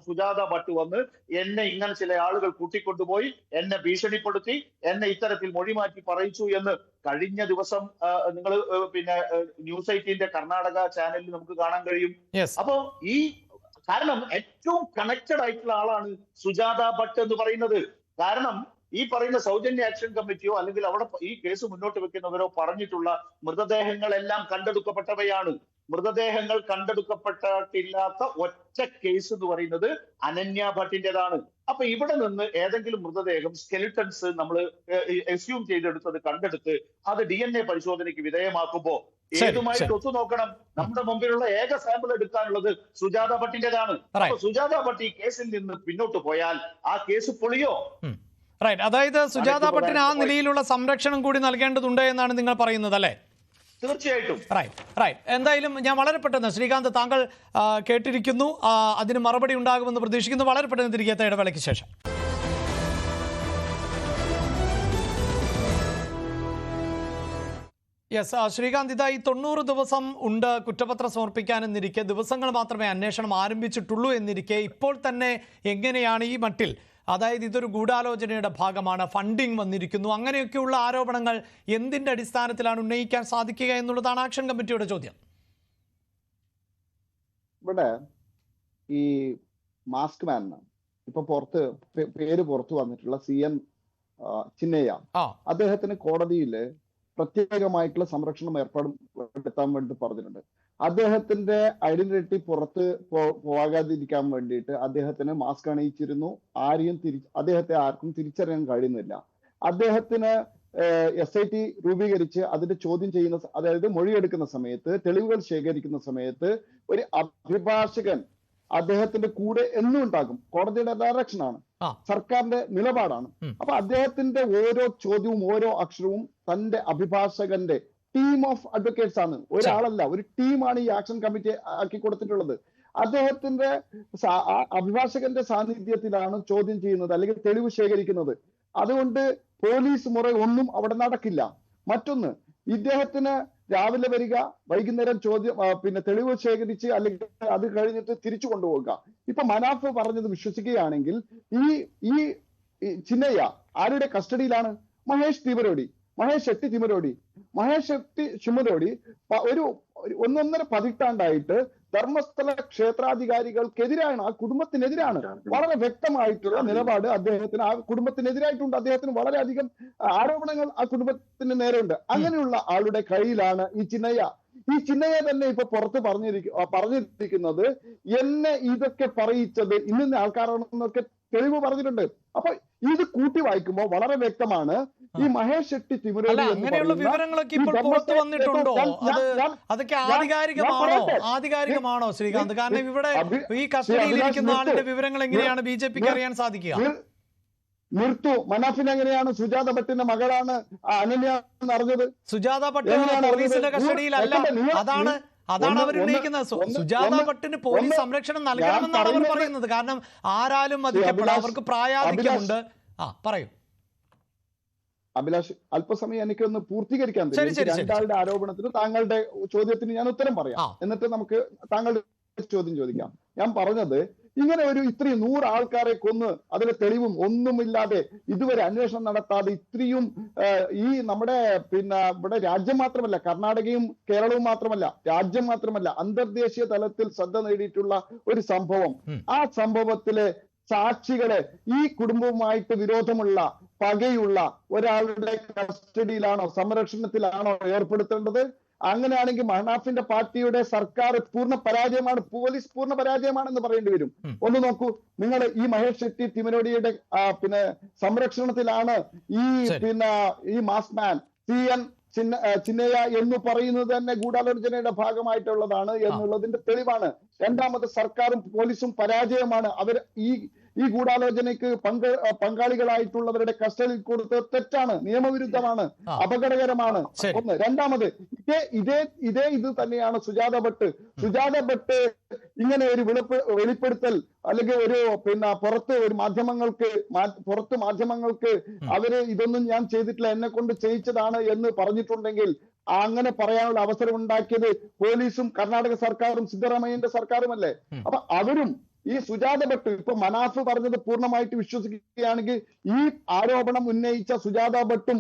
സുജാത ഭട്ട് വന്ന് എന്നെ ഇങ്ങനെ ചില ആളുകൾ കൂട്ടിക്കൊണ്ടുപോയി എന്നെ ഭീഷണിപ്പെടുത്തി എന്നെ ഇത്തരത്തിൽ മൊഴി മാറ്റി പറയിച്ചു എന്ന് കഴിഞ്ഞ ദിവസം നിങ്ങൾ പിന്നെ ന്യൂസ് 18 കർണാടക ചാനലിൽ നമുക്ക് കാണാൻ കഴിയും. അപ്പോ ഈ കാരണം ഏറ്റവും കണക്റ്റഡ് ആയിട്ടുള്ള ആളാണ് സുജാത ഭട്ട് എന്ന് പറയുന്നത്. കാരണം ഈ പറയുന്ന സൗജന്യ ആക്ഷൻ കമ്മിറ്റിയോ അല്ലെങ്കിൽ അവിടെ ഈ കേസ് മുന്നോട്ട് വെക്കുന്നവരോ പറഞ്ഞിട്ടുള്ള മൃതദേഹങ്ങളെല്ലാം കണ്ടെടുക്കപ്പെട്ടവയാണ്. മൃതദേഹങ്ങൾ കണ്ടെടുക്കപ്പെട്ടില്ലാത്ത ഒറ്റ കേസ് എന്ന് പറയുന്നത് അനന്യ ഭട്ടിന്റേതാണ്. അപ്പൊ ഇവിടെ നിന്ന് ഏതെങ്കിലും മൃതദേഹം സ്കെലിറ്റൺസ് നമ്മൾ എസ്യൂം ചെയ്തെടുത്തത് കണ്ടെടുത്ത് അത് DNA പരിശോധനയ്ക്ക് വിധേയമാക്കുമ്പോ ഏതുമായിട്ട് ഒത്തു നോക്കണം. നമ്മുടെ മുമ്പിലുള്ള ഏക സാമ്പിൾ എടുക്കാനുള്ളത് സുജാത ഭട്ടിന്റേതാണ്. അപ്പൊ സുജാത ഭട്ട് ഈ കേസിൽ നിന്ന് പിന്നോട്ട് പോയാൽ ആ കേസ് പൊളിയോ? റൈറ്റ്, അതായത് സുജാത ഭട്ടിന് ആ നിലയിലുള്ള സംരക്ഷണം കൂടി നൽകേണ്ടതുണ്ട് എന്നാണ് നിങ്ങൾ പറയുന്നത് അല്ലേ? തീർച്ചയായിട്ടും. റൈറ്റ്. എന്തായാലും ഞാൻ വളരെ പെട്ടെന്ന് ശ്രീകാന്ത് താങ്കൾ കേട്ടിരിക്കുന്നു, അതിന് മറുപടി ഉണ്ടാകുമെന്ന് പ്രതീക്ഷിക്കുന്നു. വളരെ പെട്ടെന്ന് തിരികെ ഇടവേളയ്ക്ക് ശേഷം. യെസ് ശ്രീകാന്ത്, ഇതായി 90 ദിവസം ഉണ്ട് കുറ്റപത്രം സമർപ്പിക്കാനെന്നിരിക്കെ, ദിവസങ്ങൾ മാത്രമേ അന്വേഷണം ആരംഭിച്ചിട്ടുള്ളൂ എന്നിരിക്കെ ഇപ്പോൾ തന്നെ എങ്ങനെയാണ് ഈ മട്ടിൽ, അതായത് ഇതൊരു ഗൂഢാലോചനയുടെ ഭാഗമാണ്, ഫണ്ടിങ് വന്നിരിക്കുന്നു, അങ്ങനെയൊക്കെയുള്ള ആരോപണങ്ങൾ എന്തിന്റെ അടിസ്ഥാനത്തിലാണ് ഉന്നയിക്കാൻ സാധിക്കുക എന്നുള്ളതാണ് ആക്ഷൻ കമ്മിറ്റിയുടെ ചോദ്യം. ഇവിടെ ഈ മാസ്ക് മാൻ ഇപ്പൊ പേര് പുറത്തു വന്നിട്ടുള്ള CN ചിന്നയ്യ, അദ്ദേഹത്തിന് കോടതിയിൽ പ്രത്യേകമായിട്ടുള്ള സംരക്ഷണം ഏർപ്പെടുത്താൻ വേണ്ടി പറഞ്ഞിട്ടുണ്ട്. അദ്ദേഹത്തിന്റെ ഐഡന്റിറ്റി പുറത്ത് പോകാതിരിക്കാൻ വേണ്ടിയിട്ട് അദ്ദേഹത്തിന് മാസ്ക് അണിയിച്ചിരുന്നു. അദ്ദേഹത്തെ ആർക്കും തിരിച്ചറിയാൻ കഴിയുന്നില്ല. അദ്ദേഹത്തിന് SIT രൂപീകരിച്ച് അതിന്റെ ചോദ്യം ചെയ്യുന്ന, അതായത് മൊഴിയെടുക്കുന്ന സമയത്ത്, തെളിവുകൾ ശേഖരിക്കുന്ന സമയത്ത് ഒരു അഭിഭാഷകൻ അദ്ദേഹത്തിന്റെ കൂടെ എന്നും ഉണ്ടാകും. കോടതിയുടെ ഡയറക്ഷനാണ്, സർക്കാരിന്റെ നിലപാടാണ്. അപ്പൊ അദ്ദേഹത്തിന്റെ ഓരോ ചോദ്യവും ഓരോ അക്ഷരവും തന്റെ അഭിഭാഷകന്റെ ടീം ഓഫ് അഡ്വക്കേറ്റ്സ് ആണ്, ഒരാളല്ല, ഒരു ടീമാണ് ഈ ആക്ഷൻ കമ്മിറ്റി ആക്കി കൊടുത്തിട്ടുള്ളത്. അദ്ദേഹത്തിന്റെ അഭിഭാഷകന്റെ സാന്നിധ്യത്തിലാണ് ചോദ്യം ചെയ്യുന്നത് അല്ലെങ്കിൽ തെളിവ് ശേഖരിക്കുന്നത്. അതുകൊണ്ട് പോലീസ് മുറ ഒന്നും അവിടെ നടക്കില്ല. മറ്റൊന്ന്, ഇദ്ദേഹത്തിന് രാവിലെ വരിക, വൈകുന്നേരം തെളിവ് ശേഖരിച്ച് അല്ലെങ്കിൽ അത് കഴിഞ്ഞിട്ട് തിരിച്ചു കൊണ്ടുപോകുക. ഇപ്പൊ മനാഫ് പറഞ്ഞത് വിശ്വസിക്കുകയാണെങ്കിൽ ഈ ചിന്നയ്യ ആരുടെ കസ്റ്റഡിയിലാണ്? മഹേഷ് ഷെട്ടി തിമരോടി ഒരു 1.5 പതിറ്റാണ്ടായിട്ട് ധർമ്മസ്ഥല ക്ഷേത്രാധികാരികൾക്കെതിരാണ്, ആ കുടുംബത്തിനെതിരാണ്. വളരെ വ്യക്തമായിട്ടുള്ള നിലപാട് അദ്ദേഹത്തിന് ആ കുടുംബത്തിനെതിരായിട്ടുണ്ട്. അദ്ദേഹത്തിന് വളരെയധികം ആരോപണങ്ങൾ ആ കുടുംബത്തിന് നേരെയുണ്ട്. അങ്ങനെയുള്ള ആളുടെ കയ്യിലാണ് ഈ ചിന്നയ്യ തന്നെ ഇപ്പൊ പുറത്ത് പറഞ്ഞിരിക്കുന്നത് എന്നെ ഇതൊക്കെ പറയിച്ചത് ഇന്ന ആൾക്കാരാണെന്നൊക്കെ തെളിവ് പറഞ്ഞിട്ടുണ്ട്. അപ്പൊ ഇത് കൂട്ടി വായിക്കുമ്പോൾ വളരെ വ്യക്തമാണ് ഈ മഹേഷ് ഷെട്ടി തിമരോടി അങ്ങനെയുള്ള വിവരങ്ങളൊക്കെ ഇപ്പോൾ പുറത്തു വന്നിട്ടുണ്ടോ? അതൊക്കെ ആധികാരികമാണോ ശ്രീകാന്ത്? കാരണം ഇവിടെ ഈ കസ്റ്റഡിയിലിരിക്കുന്ന ആളിന്റെ വിവരങ്ങൾ എങ്ങനെയാണ് BJPക്ക് അറിയാൻ സാധിക്കുക? മനാഫിന് എങ്ങനെയാണ് സുജാത ഭട്ടിന്റെ മകളാണ് അനന്യ എന്നറിഞ്ഞത്? സുജാത ഭട്ട് പോലീസിന്റെ കസ്റ്റഡിയിലല്ല, അതാണ് അവർ ഉന്നയിക്കുന്നത്. സുജാത ഭട്ടിന് പോലീസ് സംരക്ഷണം നൽകണമെന്നാണ് അവർ പറയുന്നത്. കാരണം ആരാലും വധിക്കപ്പെടാം, അവർക്ക് പ്രായാധിക്യമുണ്ട്. പറയൂ അഭിലാഷ്, അല്പസമയം എനിക്കൊന്ന് പൂർത്തീകരിക്കാൻ തരും. രണ്ടാളുടെ ആരോപണത്തിന് താങ്കളുടെ ചോദ്യത്തിന് ഞാൻ ഉത്തരം പറയാം, എന്നിട്ട് നമുക്ക് താങ്കളുടെ ചോദ്യം ചോദിക്കാം. ഞാൻ പറഞ്ഞത്, ഇങ്ങനെ ഇത്രയും 100 ആൾക്കാരെ കൊന്ന് അതിലെ തെളിവും ഒന്നുമില്ലാതെ ഇതുവരെ അന്വേഷണം നടത്താതെ ഇത്രയും ഈ നമ്മുടെ ഇവിടെ രാജ്യം മാത്രമല്ല, കർണാടകയും കേരളവും മാത്രമല്ല, രാജ്യം മാത്രമല്ല, അന്തർദേശീയ തലത്തിൽ ശ്രദ്ധ നേടിയിട്ടുള്ള ഒരു സംഭവം. ആ സംഭവത്തിലെ സാക്ഷികളെ ഈ കുടുംബവുമായിട്ട് വിരോധമുള്ള, പകയുള്ള ഒരാളുടെ കസ്റ്റഡിയിലാണോ സംരക്ഷണത്തിലാണോ ഏർപ്പെടുത്തേണ്ടത്? അങ്ങനെയാണെങ്കിൽ മനാഫിന്റെ പാർട്ടിയുടെ സർക്കാർ പൂർണ്ണ പരാജയമാണ്, പോലീസ് പൂർണ്ണ പരാജയമാണെന്ന് പറയേണ്ടി വരും. ഒന്ന് നോക്കൂ, നിങ്ങൾ ഈ മഹേഷ് ഷെട്ടി തിമരോടിയുടെ സംരക്ഷണത്തിലാണ് ഈ മാസ്ക് മാൻ ചിന്നയ്യ എന്ന് പറയുന്നത് തന്നെ ഗൂഢാലോചനയുടെ ഭാഗമായിട്ടുള്ളതാണ് എന്നുള്ളതിന്റെ തെളിവാണ്. രണ്ടാമത് സർക്കാരും പോലീസും പരാജയമാണ്. അവർ ഈ ഗൂഢാലോചനയ്ക്ക് പങ്കാളികളായിട്ടുള്ളവരുടെ കസ്റ്റഡിയിൽ കൊടുത്തത് തെറ്റാണ്, നിയമവിരുദ്ധമാണ്, അപകടകരമാണ്. ഒന്ന്. രണ്ടാമത് ഇത് തന്നെയാണ് സുജാത ഭട്ട് ഇങ്ങനെ ഒരു വെളിപ്പെടുത്തൽ അല്ലെങ്കിൽ ഒരു പുറത്ത് മാധ്യമങ്ങൾക്ക് അവര് ഇതൊന്നും ഞാൻ ചെയ്തിട്ടില്ല, എന്നെ കൊണ്ട് ചെയ്യിച്ചതാണ് എന്ന് പറഞ്ഞിട്ടുണ്ടെങ്കിൽ അങ്ങനെ പറയാനുള്ള അവസരം ഉണ്ടാക്കിയത് പോലീസും കർണാടക സർക്കാരും സിദ്ധരാമയ്യന്റെ സർക്കാരുമല്ലേ. അപ്പൊ അവരും ഈ സുജാത ഭട്ട് ഇപ്പൊ മനാഫ് പറഞ്ഞത് പൂർണ്ണമായിട്ട് വിശ്വസിക്കുകയാണെങ്കിൽ ഈ ആരോപണം ഉന്നയിച്ച സുജാത ഭട്ടും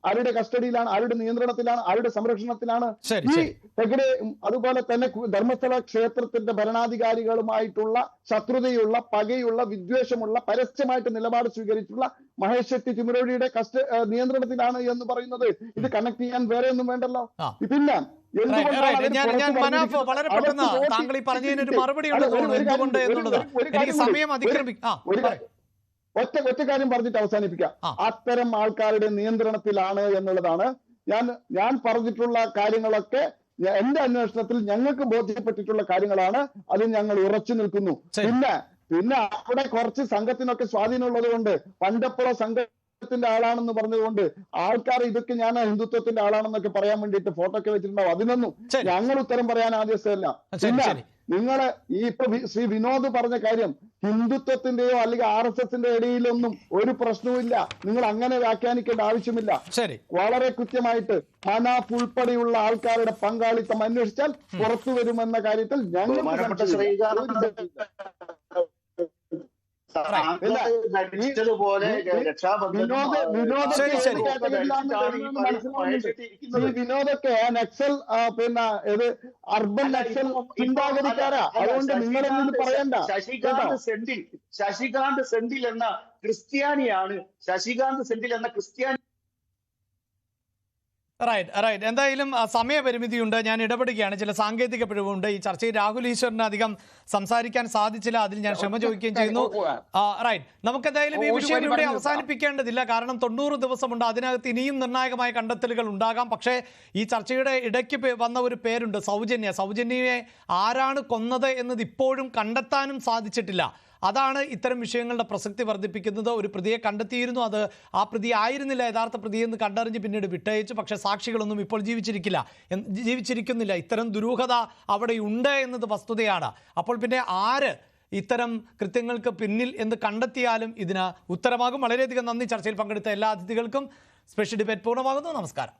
ആരുടെ കസ്റ്റഡിയിലാണ്, ആരുടെ നിയന്ത്രണത്തിലാണ്, ആരുടെ സംരക്ഷണത്തിലാണ്? ഈ തെഗഡെ അതുപോലെ തന്നെ ധർമ്മസ്ഥല ക്ഷേത്രത്തിന്റെ ഭരണാധികാരികളുമായിട്ടുള്ള ശത്രുതയുള്ള, പകയുള്ള, വിദ്വേഷമുള്ള, പരസ്യമായിട്ട് നിലപാട് സ്വീകരിച്ചുള്ള മഹേഷ് ഷെട്ടി തിമുരോടിയുടെ നിയന്ത്രണത്തിലാണ് എന്ന് പറയുന്നത് ഇത് കണക്ട് ചെയ്യാൻ വേറെ ഒന്നും വേണ്ടല്ലോ. പിന്നെ വളരെ പെട്ടെന്ന് താങ്കൾ ഈ പറഞ്ഞതിന് ഒരു മറുപടി എന്തുകൊണ്ട് എന്നുള്ളത് എനിക്ക് സമയം ഒറ്റ കാര്യം പറഞ്ഞിട്ട് അവസാനിപ്പിക്കാം. അത്തരം ആൾക്കാരുടെ നിയന്ത്രണത്തിലാണ് എന്നുള്ളതാണ് ഞാൻ പറഞ്ഞിട്ടുള്ള കാര്യങ്ങളൊക്കെ എന്റെ അന്വേഷണത്തിൽ ഞങ്ങൾക്ക് ബോധ്യപ്പെട്ടിട്ടുള്ള കാര്യങ്ങളാണ്. അത് ഞങ്ങൾ ഉറച്ചു നിൽക്കുന്നു. പിന്നെ അവിടെ കുറച്ച് സംഘത്തിനൊക്കെ സ്വാധീനമുള്ളത് കൊണ്ട് പണ്ടപ്പോഴോ ത്തിന്റെ ആളാണെന്ന് പറഞ്ഞതുകൊണ്ട് ആൾക്കാർ ഇതൊക്കെ ഞാൻ ഹിന്ദുത്വത്തിന്റെ ആളാണെന്നൊക്കെ പറയാൻ വേണ്ടിയിട്ട് ഫോട്ടോ ഒക്കെ വെച്ചിട്ടുണ്ടാവും. അതിനൊന്നും ഞങ്ങൾ ഉത്തരം പറയാൻ ആദ്യസ്ഥല്ല. പിന്നെ നിങ്ങള് ഇപ്പൊ ശ്രീ വിനോദ് പറഞ്ഞ കാര്യം ഹിന്ദുത്വത്തിന്റെയോ അല്ലെങ്കിൽ RSSന്റെ ഇടയിലൊന്നും ഒരു പ്രശ്നവുമില്ല. നിങ്ങൾ അങ്ങനെ വ്യാഖ്യാനിക്കേണ്ട ആവശ്യമില്ല. വളരെ കൃത്യമായിട്ട് മനാഫ് ഉൾപ്പെടെയുള്ള ആൾക്കാരുടെ പങ്കാളിത്തം അന്വേഷിച്ചാൽ പുറത്തു വരുമെന്ന കാര്യത്തിൽ ഞങ്ങൾ വിനോദൊക്കെ നക്സൽ അർബൻ നക്സൽ ചിന്താഗതിക്കാരാ. അതുകൊണ്ട് നിങ്ങളൊന്നും പറയണ്ട. ശശികാന്ത് സെന്തിൽ എന്ന ക്രിസ്ത്യാനിയാണ്. റൈറ്റ്. എന്തായാലും സമയപരിമിതിയുണ്ട്, ഞാൻ ഇടപെടുകയാണ്. ചില സാങ്കേതിക പിഴവുണ്ട്. ഈ ചർച്ചയിൽ രാഹുൽ ഈശ്വറിന് അധികം സംസാരിക്കാൻ സാധിച്ചില്ല, അതിൽ ഞാൻ ക്ഷമ ചോദിക്കുകയും ചെയ്യുന്നു. റൈറ്റ്, നമുക്കെന്തായാലും ഈ വിഷയം ഇവിടെ അവസാനിപ്പിക്കേണ്ടതില്ല. കാരണം 90 ദിവസമുണ്ട്, അതിനകത്ത് ഇനിയും നിർണായകമായ കണ്ടെത്തലുകൾ ഉണ്ടാകാം. പക്ഷേ ഈ ചർച്ചയുടെ ഇടയ്ക്ക് വന്ന ഒരു പേരുണ്ട്, സൗജന്യയെ ആരാണ് കൊന്നത് എന്നത് ഇപ്പോഴും കണ്ടെത്താനും സാധിച്ചിട്ടില്ല. അതാണ് ഇത്തരം വിഷയങ്ങളുടെ പ്രസക്തി വർദ്ധിപ്പിക്കുന്നത്. ഒരു പ്രതിയെ കണ്ടെത്തിയിരുന്നു, അത് ആ പ്രതി ആയിരുന്നില്ല യഥാർത്ഥ പ്രതിയെന്ന് കണ്ടറിഞ്ഞ് പിന്നീട് വിട്ടയച്ചു. പക്ഷേ സാക്ഷികളൊന്നും ഇപ്പോൾ ജീവിച്ചിരിക്കുന്നില്ല. ഇത്തരം ദുരൂഹത അവിടെയുണ്ട് എന്നത് വസ്തുതയാണ്. അപ്പോൾ പിന്നെ ആര് ഇത്തരം കൃത്യങ്ങൾക്ക് പിന്നിൽ എന്ന് കണ്ടെത്തിയാലും ഇതിന് ഉത്തരമാകും. വളരെയധികം നന്ദി. ചർച്ചയിൽ പങ്കെടുത്ത എല്ലാ അതിഥികൾക്കും. സ്പെഷ്യൽ ഡിബേറ്റ് പൂർണ്ണമാകുന്നു. നമസ്കാരം.